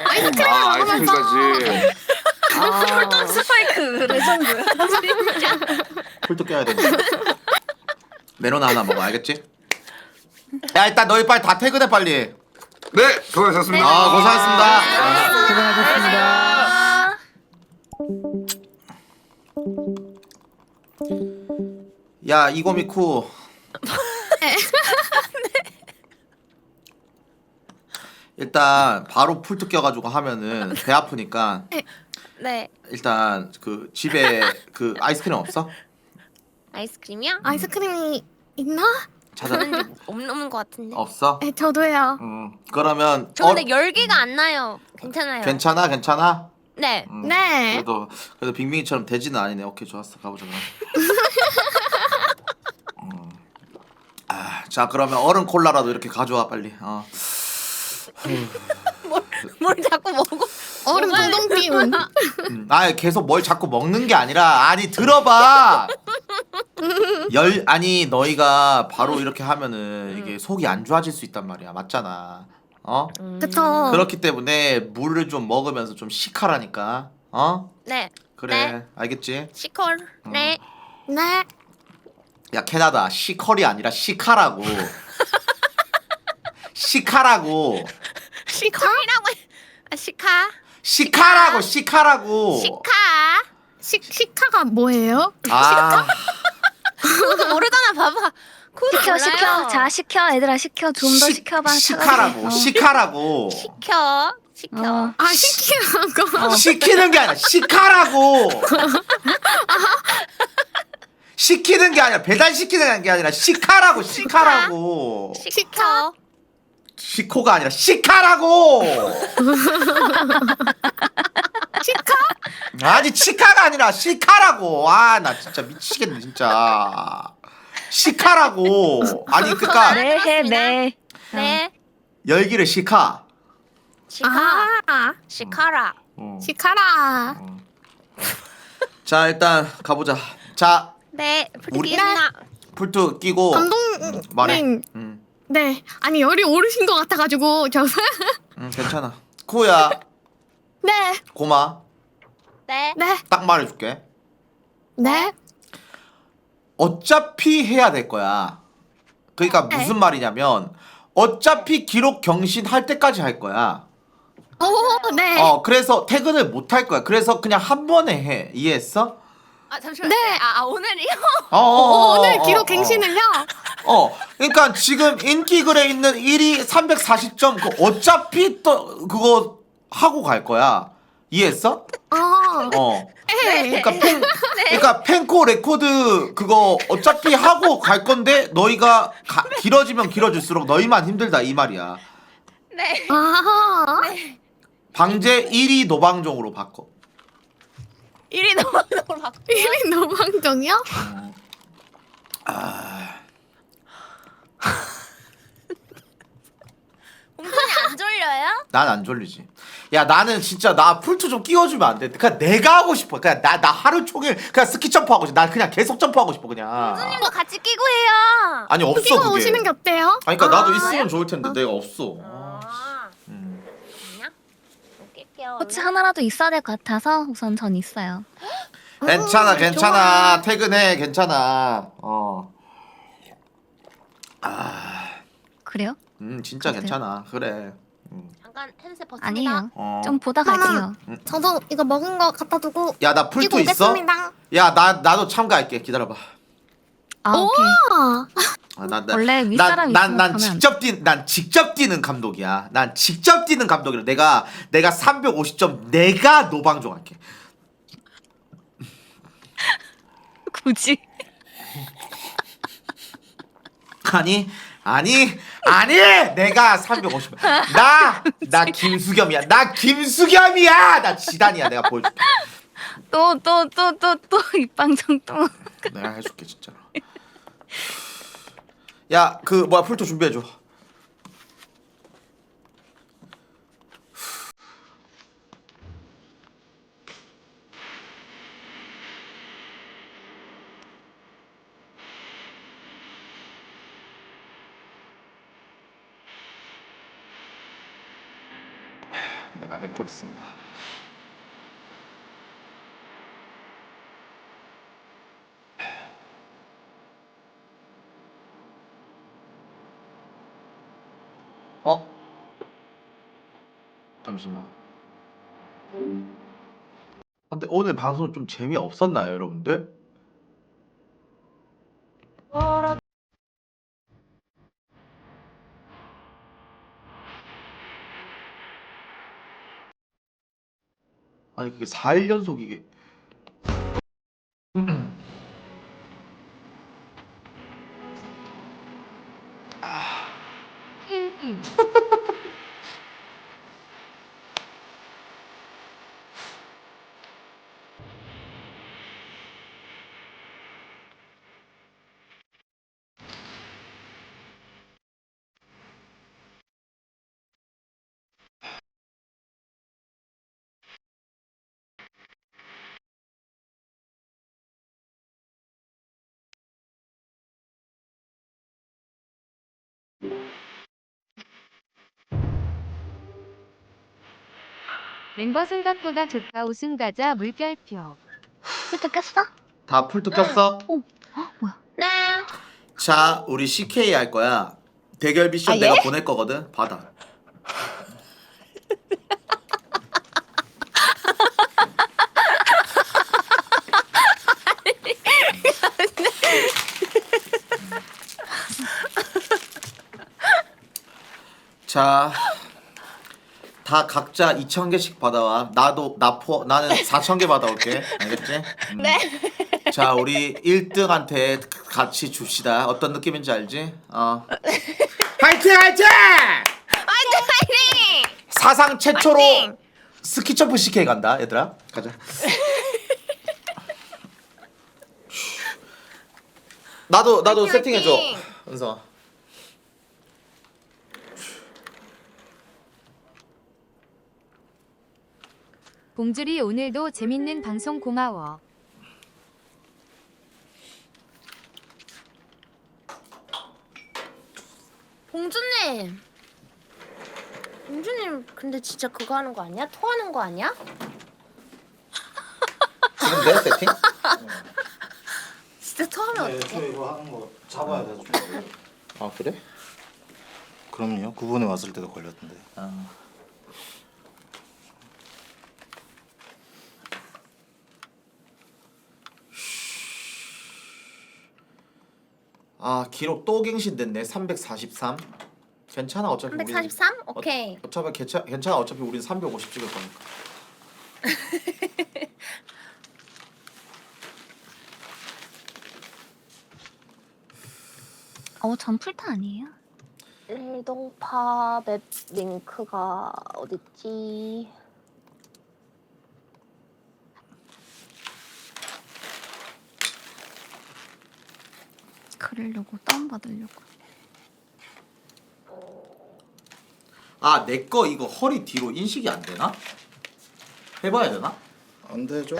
아이스크림까지. 스파이크 레전드. 풀도 껴야 되니까. 메로나 하나 먹어. 알겠지? 야 일단 너희 빨리 다 퇴근해 빨리. 네, 수고하셨습니다. 고생하셨습니다. 야 이고미쿠. 일단 바로 풀트 껴가지고 하면은 배 아프니까 네. 일단 그 집에 그 아이스크림 없어? 아이스크림이요? 아이스크림이 있나? 찾아. 없는 것 같은데. 없어? 네, 저도요. 그러면 저 근데 열기가 안 나요. 괜찮아요. 괜찮아 괜찮아. 네. 네. 그래도 빙빙이처럼 돼지는 아니네. 오케이 좋았어 가보자 그럼. 자 그러면 얼음 콜라라도 이렇게 가져와 빨리. 뭘 자꾸 먹어? 얼음 동동 띄운. 계속 뭘 자꾸 먹는 게 아니라 아니 들어봐. 아니 너희가 바로 이렇게 하면은 이게 속이 안 좋아질 수 있단 말이야. 맞잖아. 그쵸. 그렇기 때문에 물을 좀 먹으면서 좀 시카라니까. 네. 그래. 네. 알겠지? 시컬. 네. 네. 야 캐나다 시컬이 아니라 시카라고. 시카라고. 시컬이라고. 시카. 시카라고 시카라고. 시카가 뭐예요? 그것도 모르잖아. 봐봐. 시켜 시켜. 자 시켜 얘들아 시켜. 좀 더 시켜봐. 시카라고. 시카라고. 시켜. 시키라고. 시키는 게 아니라 시카라고. 시키는 게 아니라 배달 시키는 게 아니라 시카라고. 시카라고. 시켜. 시코가 아니라 시카라고. 시카? 아니 치카가 아니라 시카라고. 나 진짜 미치겠네 진짜. 시카라고. 아니 그니까 네. 네. 열기를 시카. 시카라. 시카라. 자 일단 가보자. 자 네. 우리- 부탁드립니다. 풀트 끼고 감독님. 말해. 네. 아니 열이 오르신 것 같아가지고 저. 괜찮아. 쿠야 네. 고마. 네. 네. 딱 말해줄게. 네. 어차피 해야 될 거야. 그러니까 무슨 말이냐면 어차피 기록 경신할 때까지 할 거야. 오, 네. 그래서 퇴근을 못 할 거야. 그래서 그냥 한 번에 해. 이해했어? 아 잠시만. 네. 오늘이요? 오늘 기록 갱신을요? 그러니까 지금 인기글에 있는 1위 340점 그 어차피 또 그거 하고 갈 거야. 이해했어? 네. 그러니까 펜코 레코드 그거 어차피 하고 갈 건데 너희가 길어지면 길어질수록 너희만 힘들다 이 말이야. 네. 아하. 방제 1위 노방종으로 바꿔. 1위 넘어가도록 바꿔. 1위 노방정이요? 공준이 안 졸려요? 난 안 졸리지. 야 나는 진짜 나 풀투 좀 끼워주면 안 돼? 그냥 내가 하고 싶어. 그냥 나 하루 종일 그냥 스키 점프 하고 싶어. 난 그냥 계속 점프하고 싶어 그냥. 공준님도 같이 끼고 해요. 아니 없어 끼고 그게. 오시는 게 어때요? 아니 그러니까 나도 있으면 좋을 텐데 내가 없어. 그냥 낄게요. 코치 하나라도 있어야 될 것 같아서 우선 전 있어요. 괜찮아 괜찮아 퇴근해 괜찮아. 그래요? 진짜 그래요? 괜찮아 그래. 잠깐 헤드셋 벗습니다. 아니에요. 어. 좀 보다 갈게요. 저도 이거 먹은 거 갖다 두고 야 나 풀투 끼고 있어? 오겠습니다. 야 나도 참가할게 기다려봐. 오케이. 원래 윗사람 있으면 난 가면 안 직접 뛰는 감독이야. 난 직접 뛰는 감독이라 내가 350점 내가 노방종 할게. 굳이. 아니 내가 350. 나 김수겸이야. 나 지단이야. 내가 보여줄게. 또 입방정 또. 내가 해줄게 진짜로. 야 그 뭐야 풀토 준비해줘. 내가 해고 있습니다. 잠시만. 근데 오늘 방송 좀 재미없었나요, 여러분들? 아니 그게 4일 연속 이게 멤버 생각보다 좋다. 우승가자 물결표. 풀도 꼈어? 다 풀도 꼈어? 뭐야? 네. 자, 우리 CK 할 거야. 대결 미션 내가 보낼 거거든. 받아. 자, 다 각자 2,000개씩 받아와. 나는 4,000개 받아올게. 알겠지? 네. 자, 우리 1등한테 같이 줍시다. 어떤 느낌인지 알지? 화이팅! 화이팅! 화이팅! 사상 최초로 화이팅! 스키 점프 CK 간다, 얘들아. 가자. 나도 화이팅, 세팅해줘. 화이팅! 은서. 봉주리 오늘도 재밌는 방송 고마워. 봉주님 근데 진짜 그거 하는 거 아니야? 토하는 거 아니야? 지금 돼 세팅? 진짜 토하면 어떡해? 이거 하는 거 잡아야 돼서 좀. 아 그래? 그럼요. 9분에 왔을 때도 걸렸던데. 아 기록 또 갱신됐네. 343. 괜찮아 어차피 우리 343? 오케이. 어차피 괜찮아 어차피 우린 350 찍을 거니까. 전 풀타 아니에요? 일동파 맵 링크가 어딨지? 그러려고 다운받으려고. 아 내 거 이거 허리 뒤로 인식이 안 되나? 해봐야 되나? 안 되죠?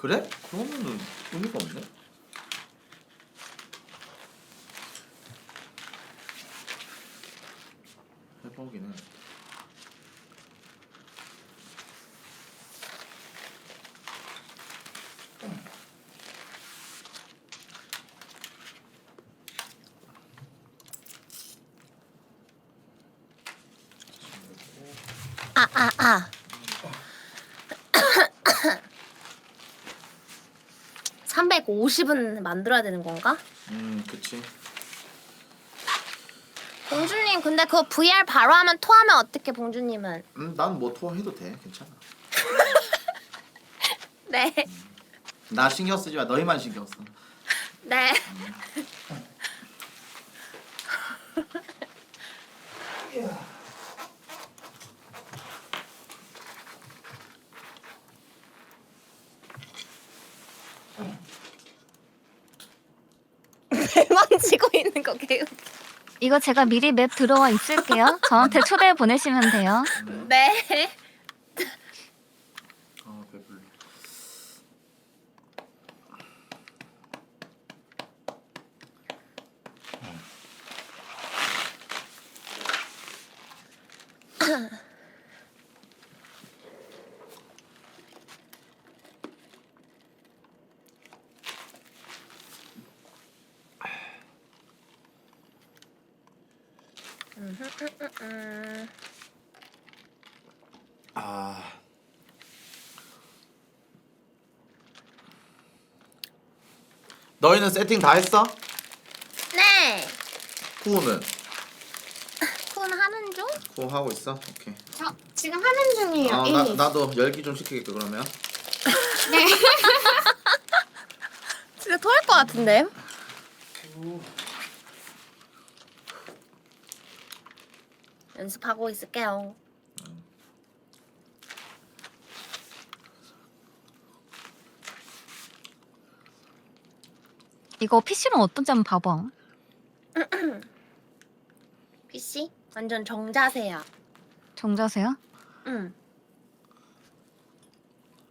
그래? 그러면은 의미가 없네. 해보긴 해. 아. 350은 만들어야 되는 건가? 그치. 봉주님 근데 그거 VR 바로 하면 토하면 어떡해 봉주님은? 난 뭐 토해도 돼. 괜찮아. 네. 나 신경 쓰지 마. 너희만 신경 써. 네. 배 만지고 있는 거 개웃. 이거 제가 미리 맵 들어와 있을게요. 저한테 초대 보내시면 돼요. 네. 아 배불러. 아. 너희는 세팅 다 했어? 네. 후우는? 쿤 하는 중? 후우 하고 있어? 오케이. 저 지금 하는 중이에요. 나도 열기 좀 시키겠다 그러면. 네. 진짜 토할 것 같은데? 연습하고 있을게요. 이거 PC는 어떤지 한번 봐봐. PC? 완전 정자세야. 정자세요? 응.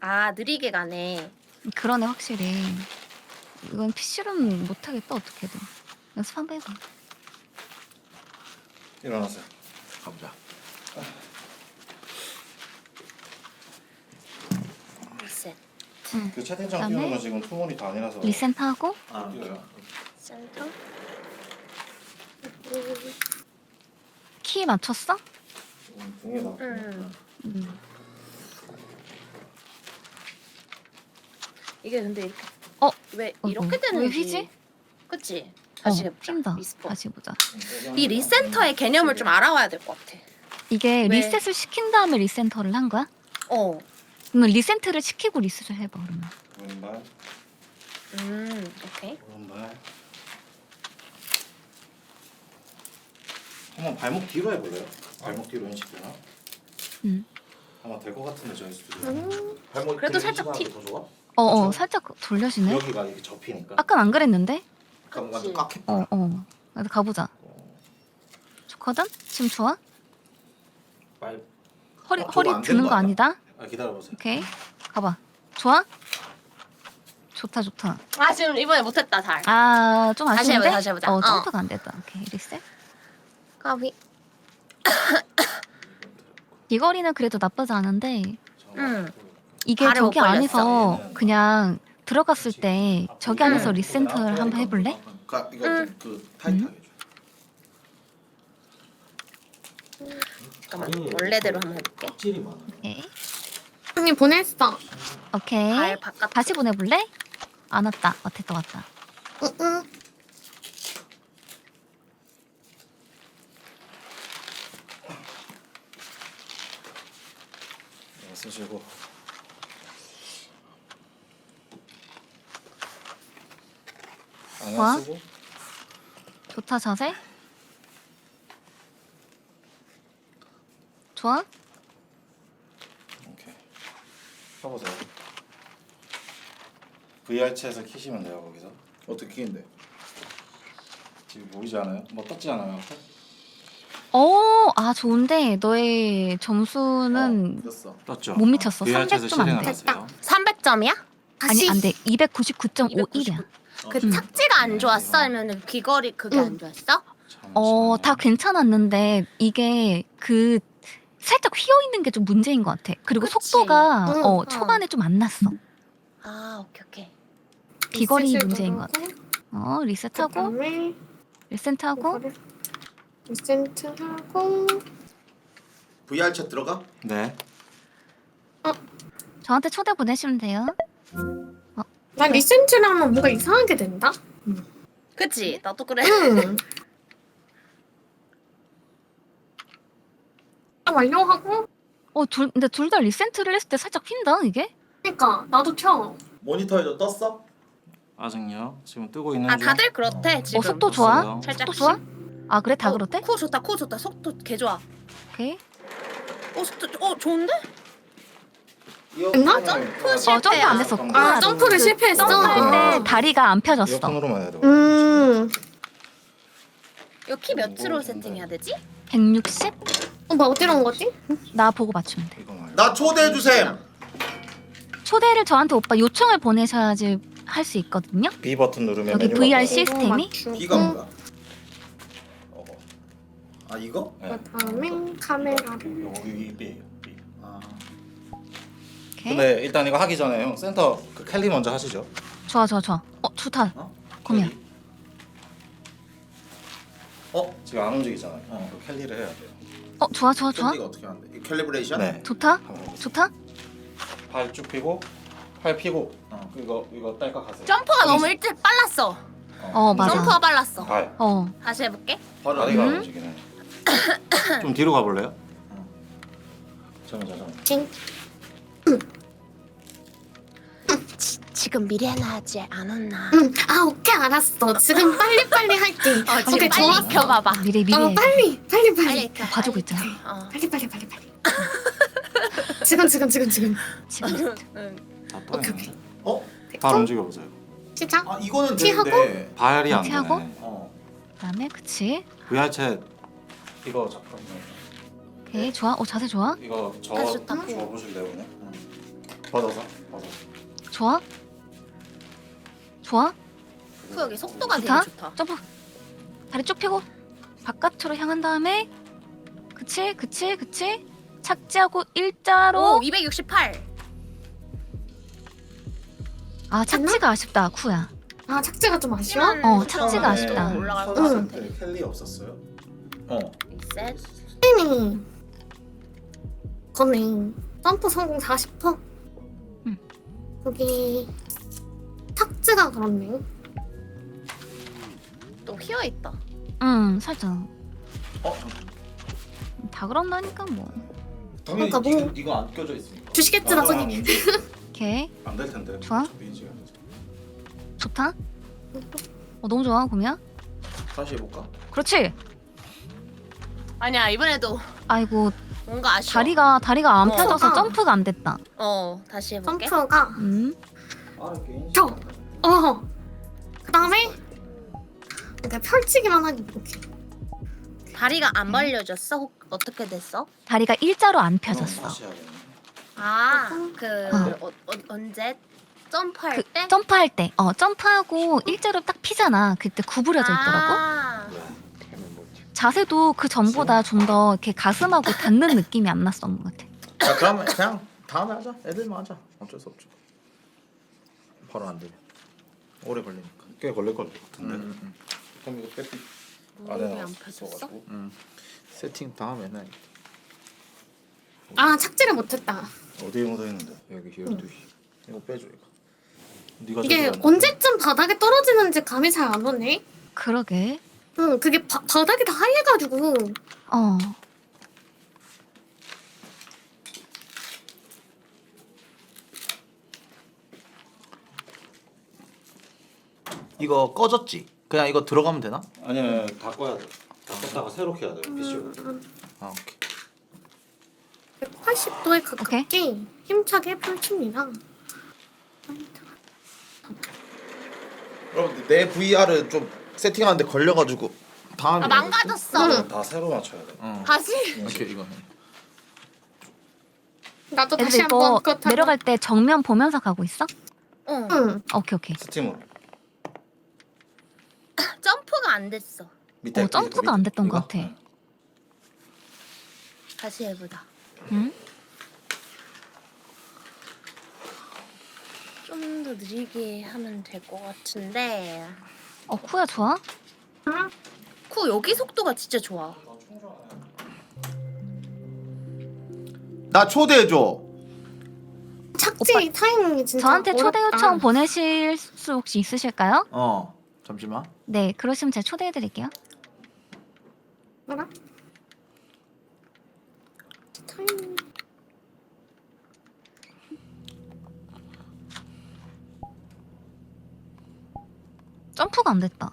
아 느리게 가네. 그러네 확실히. 이건 PC로는 못하겠다 어떻게든. 연습 한번 해봐. 일어나세요. 가보자. 리셋. 그 채팅창 그다음에 띄우는 거 지금 투모니터 아니라서. 리센터하고 아 띄워요. 센터. 키 맞췄어? 등에 나. 음. 이게 근데 이렇게 왜 어이구, 이렇게 왜 되는지. 휘지? 그치? 다시 해보자. 튄다. 리스폰. 다시 보자. 이 리센터의 개념을 좀 알아와야 될 것 같아. 이게 왜? 리셋을 시킨 다음에 리센터를 한 거야? 어. 그러면 리센트를 시키고 리셋을 해봐 그러면. 왼발, 오케이. 오른발. 한번 발목 뒤로 해볼래요? 발목 뒤로 인식되나? 아마 될 것 같은데 저희 스튜디오. 발목 그래도 살짝 인식하는 게 더 좋아? 어어 살짝 돌려지네. 여기가 이게 접히니까. 아까 안 그랬는데? 그럼 완전 깍해. 어어. 나도 가보자. 좋거든? 지금 좋아? 허리 저거 안 드는 되는 거 거 아니다? 아 기다려보세요. 오케이. 가봐. 좋아? 좋다 좋다. 아 지금 이번에 못했다 잘. 아 좀 다시 아쉬운데? 해보자, 다시 해보자. 점프가 안 됐다. 오케이 리셋. 까비. 이 거리는 그래도 나쁘지 않은데 이게 발을 못 저기 안에서 그냥 들어갔을 때 저기 안에서 리센터를 한번 해볼래? 이거 그 타이트하게 줘. 잠깐만 원래대로 한번 해볼게. 찔이 많아. 오케이. 형님 보냈어. 오케이. 발 바깥. 다시 보내볼래? 안 왔다. 됐다 왔다. 이거 쓰시고. 좋아. 안경 쓰고. 좋다 자세. 좋아. 오케이. 켜보세요. VR챗에서 키시면 돼요 거기서. 어떻게 키는데? 지금 보이지 않아요? 뭐 떴지 않아요? 아 좋은데 너의 점수는 됐어. 떴죠. 못 미쳤어. VR챗에서 300점 안 실행을 돼. 하세요. 300점이야? 아니 안 돼. 299.51이야. 그 착지가 안 좋았어? 아니면 귀걸이 그게 안 좋았어? 다 괜찮았는데 이게 그 살짝 휘어 있는 게 좀 문제인 것 같아. 그리고 그치. 속도가 응, 초반에 좀 안 났어. 아 오케이 오케이. 귀걸이 리셋을 문제인 것 누르고, 같아. 리셋하고 그다음에 리셋하고 이거를 리센트하고 VR 챗 들어가? 네. 저한테 초대 보내시면 돼요. 난 리센트를 하면 뭔가 이상하게 된다. 그치? 나도 그래. 응. 완료하고. 근데 둘 다 리센트를 했을 때 살짝 휜다 이게. 그러니까 나도 켜. 모니터에도 떴어? 아직요. 지금 뜨고 있는 아 중. 다들 그렇대 지금. 속도 좋아? 떴어요. 살짝 속도 좋아? 아 그래 다 그렇대? 코 좋다 코 좋다 속도 개 좋아. 오케이. 속도 좋은데? 됐나? 점프 점프 실패야. 안 했어. 아 점프를 실패했어. 점프할 때 다리가 안 펴졌어. 이어폰으로만 해야 돼. 이거 키 몇으로 세팅해야 되지? 160? 뭐 어디로 온 거지? 나 보고 맞추면 돼. 이거 말고. 나 초대해 주셈. 초대를 저한테 오빠 요청을 보내셔야지 할 수 있거든요. B 버튼 누르면 여기 메뉴가 VR 떠요. 시스템이 B가 뭐야? 아 이거? 네. 그다음에 카메라를. 요거 이 B. B. 아 오케이. 근데 일단 이거 하기 전에 형 센터 그 캘리 먼저 하시죠. 좋아. 좋다. 거미야. 캘리. 지금 안 움직이잖아요. 그 캘리를 해야 돼요. 좋아. 캘리가 어떻게 하는데? 이 캘리브레이션? 네. 좋다. 한번 해보세요. 좋다. 발 쭉 펴고 팔 펴고 이거 딸깍 하세요. 점프가 너무 일찍 빨랐어. 맞아. 점프가 빨랐어. 발. 다시 해볼게. 다리가 안 움직이네. 좀 뒤로 가볼래요? 잠깐만. 지금 미리 해놔야지 안 혼나. 아 오케이 알았어. 지금 빨리 할게. 지금 오케이 빨리 좋았어. 켜봐봐. 미리. 빨리. 봐주고 있잖아. 빨리. 지금. 지금. 발 움직여 보세요. 시작. 아 이거는 티하고? 되는데 발이 안 티하고? 되네. 그다음에 그치. VR챗 이거 잠깐만. 오케이 좋아. 자세 좋아. 이거 아, 좋다. 저 보실래요 그냥? 받아서. 좋아. 그 여기 속도가 되게 좋다. 좋다. 점프. 다리 쭉 펴고 바깥으로 향한 다음에 그치. 착지하고 일자로. 오 268. 착지가 아쉽다 쿠야. 아 착지가 좀 아쉬워? 착지가 아쉽다. 올라갈 것 응. 같아. 캘리 없었어요? 리셋. 거네. 점프 성공 40%. 응. 여기 착지가 그렇네. 또 휘어 있다. 살짝. 다 그런다니까 뭐. 당연히 그러니까 뭐- 이거 안 껴져 있으니까. 주시겠지 나중에. 오케이. 안될 텐데. 좋아. 어차피 인식이 안 되죠. 좋다. 너무 좋아 고미야. 다시 해볼까? 그렇지. 아니야 이번에도 아이고 뭔가 아쉬워. 다리가 안 어. 펴져서 점프가 안 됐다. 다시 해볼게. 점프가 켜. 그다음에 이렇게 펼치기만 하기 이렇게. 다리가 안 벌려졌어? 어떻게 됐어? 다리가 일자로 안 펴졌어. 다시 해야겠네. 언제? 점프할 때? 점프할 때, 점프하고 일자로 딱 피잖아. 그때 구부려져 있더라고. 자세도 그 전보다 좀 더 이렇게 가슴하고 닿는 느낌이 안 났던 것 같아. 자 그러면 그냥 다음에 하자. 애들만 하자. 어쩔 수 없죠. 바로 안 돼. 오래 걸리니까. 꽤 걸릴 것 같은데. 그럼 이거 빼. 무릎이 안 펴졌어? 세팅 다음에 해. 아 착지를 못했다. 어디에 묻어 있는데? 여기 12시. 이거 빼줘 이거. 네가 이게 제대로 안 언제쯤 바닥에 떨어지는지 감이 잘 안 오네. 그러게. 응, 그게 바닥이 다 하얘가지고. 어. 이거 꺼졌지? 그냥 이거 들어가면 되나? 아니야, 다 꺼야 돼. 다 껐다가 새로 켜야 돼. PC로. 아 오케이. 180도에 가깝게 힘차게 펼칩니다. 여러분 내 VR은 좀 세팅하는데 걸려가지고 다음에. 망가졌어. 다 새로 맞춰야 돼. 다시. 이렇게 이거. 나도 애들 다시 이거 한번 그렇다고. 내려갈 때 정면 보면서 가고 있어? 응. 오케이 오케이. 스팀으로. 점프가 안 됐어. 밑에. 점프가 안 됐던 것 같아. 다시 해보자. 응? 좀 더 느리게 하면 될 것 같은데. 쿠야 좋아? 쿠 여기 속도가 진짜 좋아. 나 초대해줘. 착지 타이밍이 진짜 저한테 초대 어렵다. 요청 보내실 수 혹시 있으실까요? 잠시만. 네, 그러시면 제가 초대해드릴게요. 뭐라? 타이밍. 점프가 안 됐다.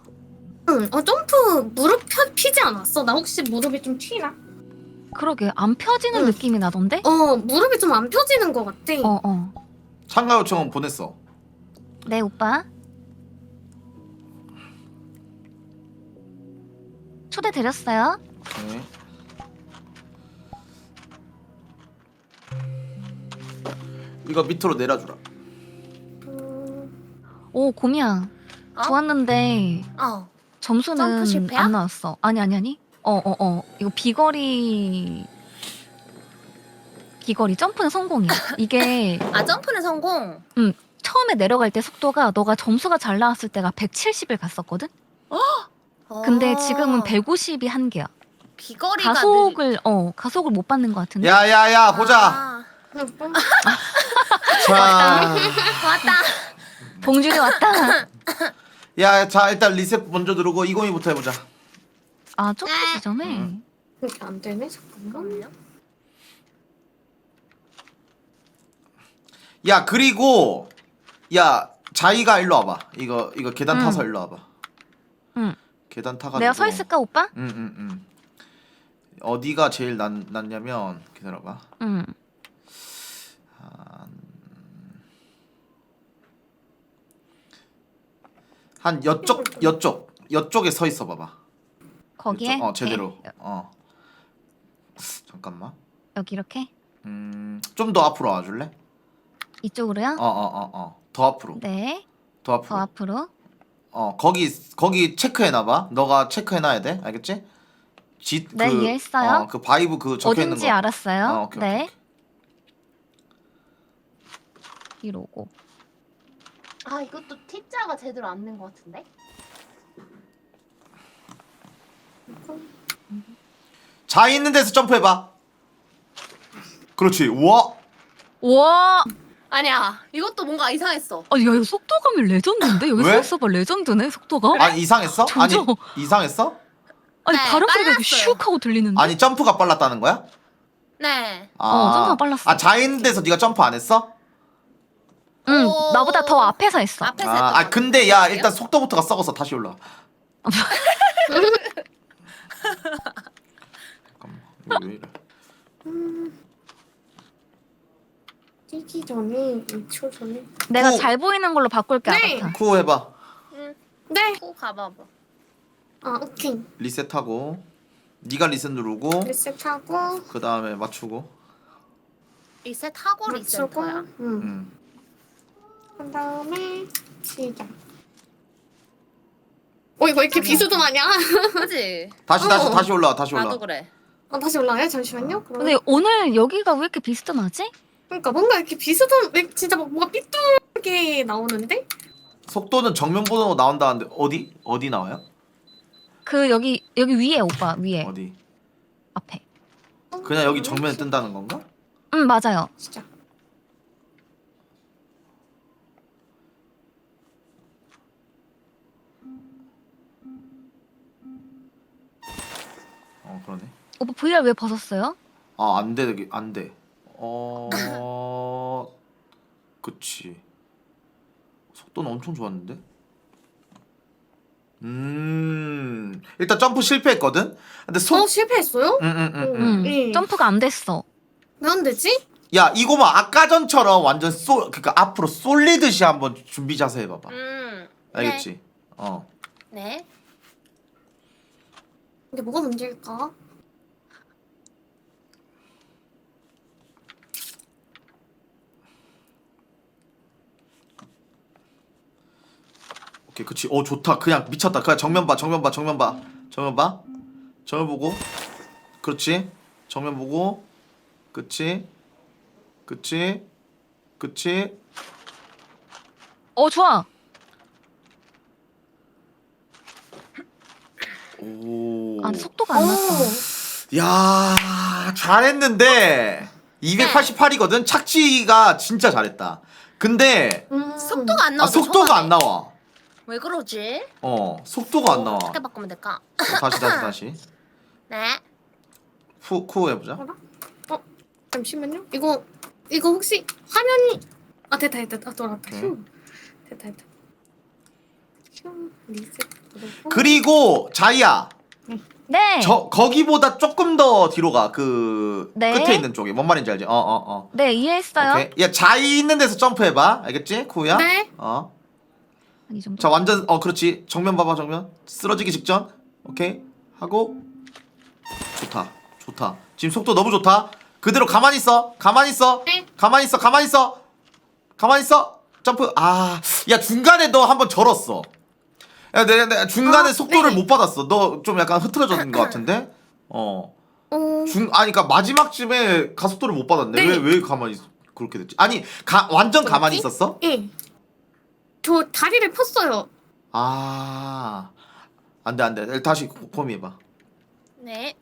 응, 점프 무릎 피지 않았어? 나 혹시 무릎이 좀 튀나? 그러게 안 펴지는 느낌이 나던데? 무릎이 좀 안 펴지는 것 같아. 참가 요청은 보냈어. 네, 오빠. 초대 드렸어요. 네. 이거 밑으로 내려주라. 오, 고미야. 좋았는데 점프 점수는 실패야? 안 나왔어. 아니. 이거 비거리 점프는 성공이야. 이게 점프는 성공. 처음에 내려갈 때 속도가 너가 점수가 잘 나왔을 때가 170을 갔었거든? 근데 지금은 150이 한계야. 비거리가 가속을 못 받는 것 같은데? 야야야 보자. 자, 왔다. 봉준이 왔다. 야, 자 일단 리셋 먼저 누르고 202부터 해보자. 아, 점프 지점에? 이렇게 안 되네? 잠깐만. 야 그리고 야 자이가 일로 와봐. 이거 계단 타서 일로 와봐. 응. 계단 타가지고. 내가 서 있을까, 오빠? 응. 어디가 제일 낫냐면 기다려봐. 응. 한 여쪽에 서 있어 봐봐. 거기에? 제대로. 오케이. 잠깐만. 여기 이렇게? 좀 더 앞으로 와줄래? 이쪽으로요? 더 앞으로. 네. 더 앞으로. 더 앞으로. 거기 체크해놔봐. 너가 체크해놔야 돼. 알겠지? 네, 이해했어요. 그 바이브 그 적혀 있는 거. 어딘지 알았어요. 오케이, 네. 오케이. 이러고. 이것도 T자가 제대로 안 된 것 같은데? 자 있는 데서 점프해봐. 그렇지. 우와. 와. 아니야. 이것도 뭔가 이상했어. 야, 이거 속도감이 레전드인데? 여기 왜? 서 있어봐. 레전드네, 속도가. 아니 이상했어? 아니 조져. 이상했어? 아니, 네, 발음 소리가 이렇게 빨랐어요. 슉 하고 들리는데? 아니 점프가 빨랐다는 거야? 네. 점프가 빨랐어. 자 있는 데서 네가 점프 안 했어? 응, 나보다 더 앞에서 했어. 근데 야 일단 속도부터가 썩어서 다시 올라. 잠깐만. 이거 왜 이래? 뛰기 전에 2초 전에. 내가 잘 보이는 걸로 바꿀게, 네. 아바타. 쿠 해봐. 네. 코 가봐봐. 오케이. 리셋하고. 네가 리셋 누르고. 리셋하고. 그 다음에 맞추고. 리셋하고 맞추고. 리셋터야. 그 다음에 시작. 이거 이렇게 비수도 아니야? 그지? 다시 올라와. 다시 올라. 나도 그래. 다시 올라와요? 잠시만요. 그럼. 근데 오늘 여기가 왜 이렇게 비스듬하지? 그러니까 뭔가 이렇게 비수도 진짜 뭔가 삐뚤게 나오는데? 속도는 정면 보도로 나온다는데 어디 나와요? 여기 위에, 오빠, 위에. 어디? 앞에. 그냥 여기 정면에 뜬다는 건가? 응, 맞아요. 진짜. 그러네. 오빠 VR 왜 벗었어요? 아, 안 돼. 안 돼. 그치. 속도는 엄청 좋았는데. 일단 점프 실패했거든. 근데 실패했어요? 점프가 안 됐어. 왜 안 되지? 야, 이거 봐. 아까 전처럼 완전 그러니까 앞으로 쏠리듯이 한번 준비 자세 해봐봐. 알겠지? 네. 이게 뭐가 문제일까? 오케이, 그치. 좋다. 그냥 미쳤다. 그냥 정면 봐. 정면 보고. 그렇지. 정면 보고. 그치. 좋아. 오. 아, 속도가 안 났어. 야, 잘했는데 288이거든. 착지가 진짜 잘했다. 근데 속도가 안 나와. 속도가 안 나와. 왜 그러지? 속도가 안 나와. 어떻게 바꾸면 될까? 다시. 네. 후 해보자. 잠시만요. 이거 혹시 화면이 됐다. 돌아왔다. 됐다. 리셋. 그리고 자이야. 네. 거기보다 조금 더 뒤로 가. 네. 끝에 있는 쪽에. 뭔 말인지 알지? 네, 이해했어요. 오케이. 야, 자이 있는 데서 점프해봐. 알겠지? 쿠야? 네. 이 정도. 자, 완전 그렇지. 정면 봐봐. 정면. 쓰러지기 직전. 오케이. 하고. 좋다. 지금 속도 너무 좋다. 그대로 가만히 있어. 네. 가만히 있어. 점프. 야, 중간에 너 한번 절었어. 야, 내가 중간에 속도를 못 받았어. 너 좀 약간 흐트러졌는 것 같은데? 그러니까 마지막쯤에 가속도를 못 받았네. 네. 왜 가만히 그렇게 됐지? 아니, 완전 가만히 있었어? 예. 저 다리를 폈어요. 안 돼. 다시 고민해봐. 네.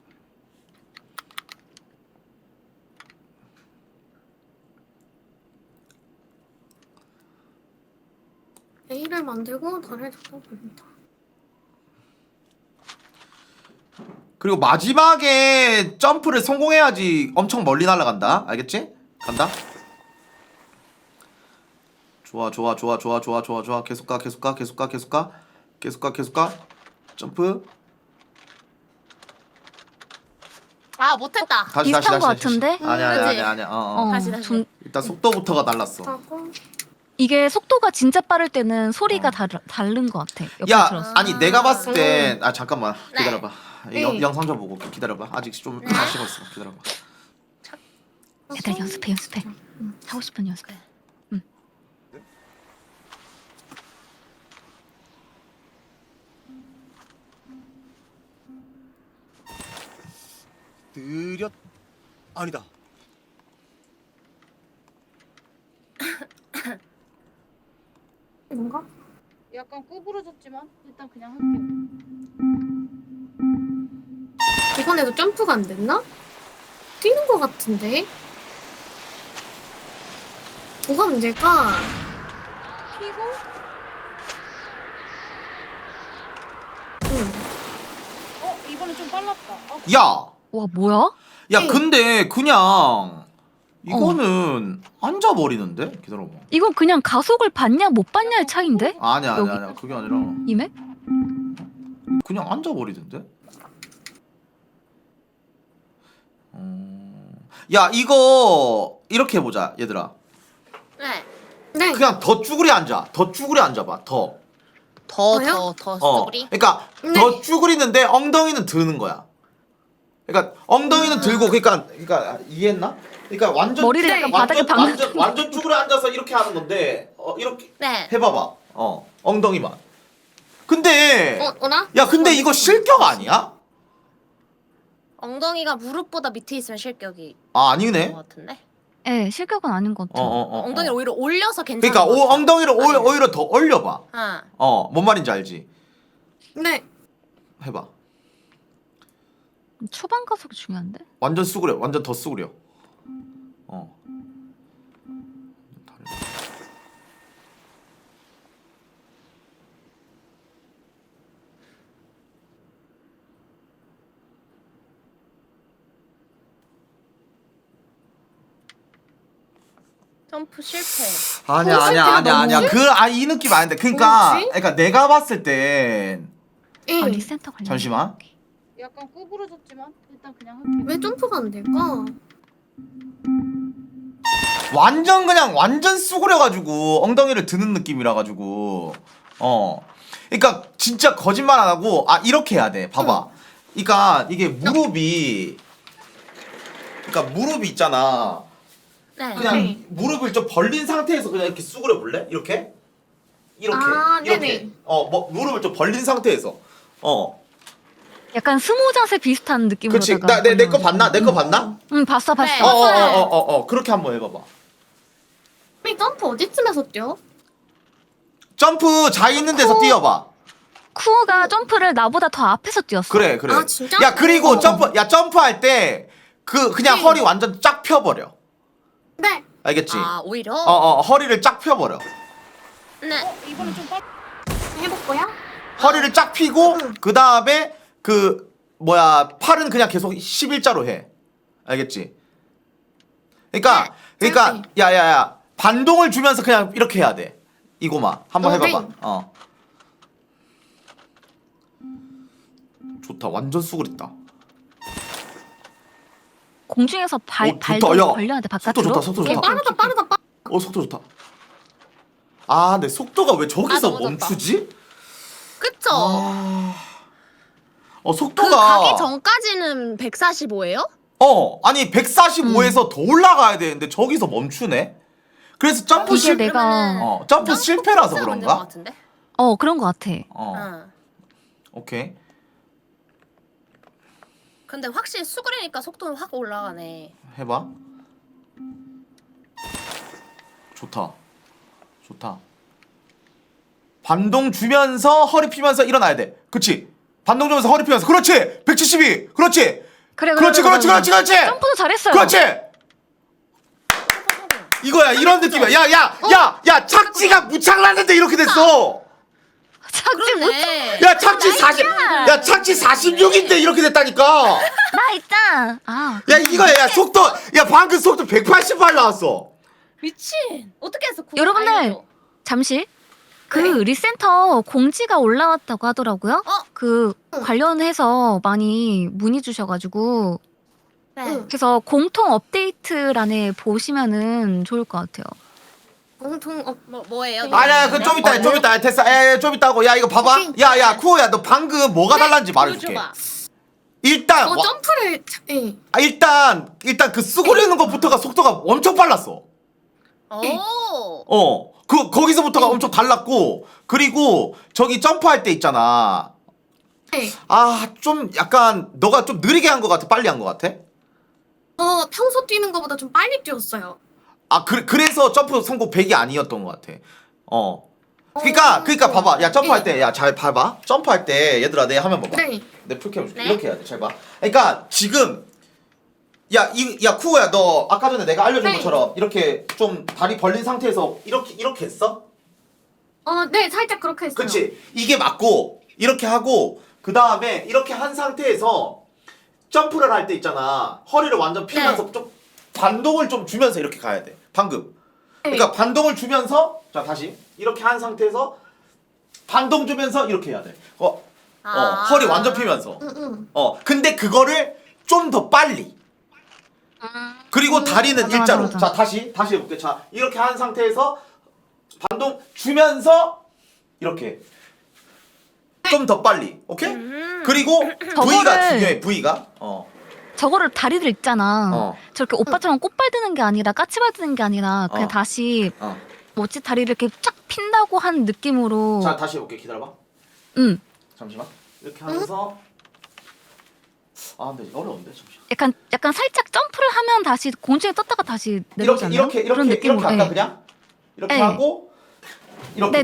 A를 만들고 다리를 잡고 보낸다. 그리고 마지막에 점프를 성공해야지 엄청 멀리 날아간다. 알겠지? 간다. 좋아. 계속 가. 점프. 못했다. 다시. 비슷한 거 같은데? 아니야. 다시. 일단 속도부터가 달랐어. 이게 속도가 진짜 빠를 때는 소리가 다른 것 같아. 옆에 야, 들었어. 아니 내가 봤을 땐 잠깐만 기다려봐. 네. 영상 좀 보고 기다려봐. 아직 좀 마시고 있어. 기다려봐. 얘들아, 연습해. 하고 싶은 연습. 아니다. 뭔가? 약간 구부러졌지만 일단 그냥 할게요. 이번에도 점프가 안 됐나? 뛰는 거 같은데? 뭐가 문제일까? 이번엔 좀 빨랐다. 야, 와, 뭐야? 야 근데 그냥 이거는 앉아 버리는데? 기다려봐. 이건 그냥 가속을 받냐 못 받냐의 차이인데? 아니야. 여기. 그게 아니라 이메? 그냥 앉아 버리던데? 야, 이거 이렇게 해보자, 얘들아. 네. 그냥 더 쭈그리 앉아봐. 더 쭈그리? 그러니까 더 쭈그리는데 엉덩이는 드는 거야. 그러니까 엉덩이는 들고 그러니까 이해했나? 그러니까 완전 머리를 약간 바닥에 박는 완전 쭈그려 앉아서 이렇게 하는 건데 이렇게 네. 해봐봐. 엉덩이만. 근데 어나? 야, 근데 이거 실격 아니야? 엉덩이가 무릎보다 밑에 있으면 실격이 아니네. 것 같은데. 네, 실격은 아닌 것 같아. 엉덩이를 오히려 올려서 괜찮은 그러니까 것 같아. 엉덩이를 오히려 더 올려봐. 어. 뭔 말인지 알지? 네. 해봐. 초반 가속이 중요한데? 완전 더 수그려. 점프 실패. 아니야. 이 느낌 아닌데. 그러니까 뭐지? 그러니까 내가 봤을 땐 예. 리센터 관련. 잠시만. 약간 구부러졌지만 일단 그냥 왜 점프가 안 될까? 완전 쑥그려가지고 엉덩이를 드는 느낌이라 가지고 그러니까 진짜 거짓말 안 하고 이렇게 해야 돼. 봐봐. 그러니까 이게 무릎이 있잖아. 네. 그냥 무릎을 좀 벌린 상태에서 그냥 이렇게 쑥그려 볼래? 이렇게 네네. 무릎을 좀 벌린 상태에서 약간 스모 자세 비슷한 느낌으로. 그렇지. 내 거 봤나? 내 거 봤나? 응, 봤어. 네. 그렇게 한번 해봐봐. 이 점프 어디쯤에서 뛰어? 점프 자 있는 데서 뛰어봐. 쿠어가 점프를 나보다 더 앞에서 뛰었어. 그래. 아, 진짜? 야 그리고 점프할 때 그냥 네. 허리 완전 쫙 펴버려. 네. 알겠지? 오히려? 허리를 쫙 펴버려. 네. 이번에 좀 빨리 해볼 거야? 허리를 쫙 펴고 그 다음에 팔은 그냥 계속 11자로 해. 알겠지? 그러니까 야야야 반동을 주면서 그냥 이렇게 해야 돼. 이거만 한번 해봐봐. 좋다. 완전 수그렸다. 공중에서 발도 벌려야 돼. 바깥으로. 속도 좋다. 빠르다. 속도 좋다. 근데 속도가 왜 저기서 멈추지? 그쵸? 속도가 가기 전까지는 145예요? 아니 145에서 더 올라가야 되는데 저기서 멈추네. 그래서 점프 이게 내가 점프 실패라서 그런가? 그런 거 같아. 오케이. 근데 확실히 수그리니까 속도는 확 올라가네. 해봐. 좋다. 반동 주면서 허리 피면서 일어나야 돼. 그렇지. 반동 주면서 허리 피면서. 그렇지. 172. 그렇지. 그렇지. 점프도 잘했어요. 그렇지. 이거야. 이런 느낌이야. 야 착지가 무창났는데 이렇게 됐어. 착지 그러네. 야 착지 40. 야 착지 46인데 이렇게 됐다니까. 나 있다. 야 이거야. 야 속도. 야 방금 속도 188 나왔어. 미친. 어떻게 했어? 여러분들 잠시 리센터 공지가 올라왔다고 하더라고요. 관련해서 많이 문의 주셔가지고 그래서 공통 업데이트란에 보시면은 좋을 것 같아요. 공통 뭐예요? 아니야 그 좀 이따 됐어. 좀 이따 하고. 야 이거 봐봐. 야야 쿠어야 너 방금 뭐가 달랐는지 말해줄게. 일단 점프를 일단 그 쓰고리는 것부터가 속도가 엄청 빨랐어. 거기서부터가 엄청 달랐고 그리고 저기 점프할 때 있잖아. 좀 약간 너가 좀 느리게 한 것 같아? 빨리 한 것 같아? 평소 뛰는 것보다 좀 빨리 뛰었어요. 그래서 점프 성공 100이 아니었던 것 같아. 그러니까 봐봐. 야 점프할 때 야 잘 봐봐. 점프할 때 얘들아 내 화면 봐봐. 내 풀캠 줄게. 이렇게 해야 돼. 잘 봐. 그러니까 지금 야 쿠어야 너 아까 전에 내가 알려준 것처럼 이렇게 좀 다리 벌린 상태에서 이렇게 했어? 네 살짝 그렇게 했어요. 그렇지. 이게 맞고 이렇게 하고 그 다음에 이렇게 한 상태에서 점프를 할 때 있잖아. 허리를 완전 피면서 좀 반동을 좀 주면서 이렇게 가야 돼. 방금. 그러니까 반동을 주면서 자 다시 이렇게 한 상태에서 반동 주면서 이렇게 해야 돼. 허리 완전 피면서. 근데 그거를 좀 더 빨리. 그리고 다리는 일자로. 맞아. 자 다시 해볼게. 자 이렇게 한 상태에서 반동 주면서 이렇게 좀 더 빨리. 오케이? 그리고 V가 중요해. V가. 저거를 다리들 있잖아. 저렇게 오빠처럼 꽃발 드는 게 아니라 까치발 드는 게 아니라 그냥 다시 멋지 다리를 이렇게 쫙 핀다고 한 느낌으로. 자 다시 해볼게. 기다려봐. 잠시만. 이렇게 하면서 근데 어려운데 잠시만. 약간 살짝 점프를 하면 다시 공중에 떴다가 다시 내려오잖아요. 이렇게 할까 그냥? 이렇게 하고 이렇게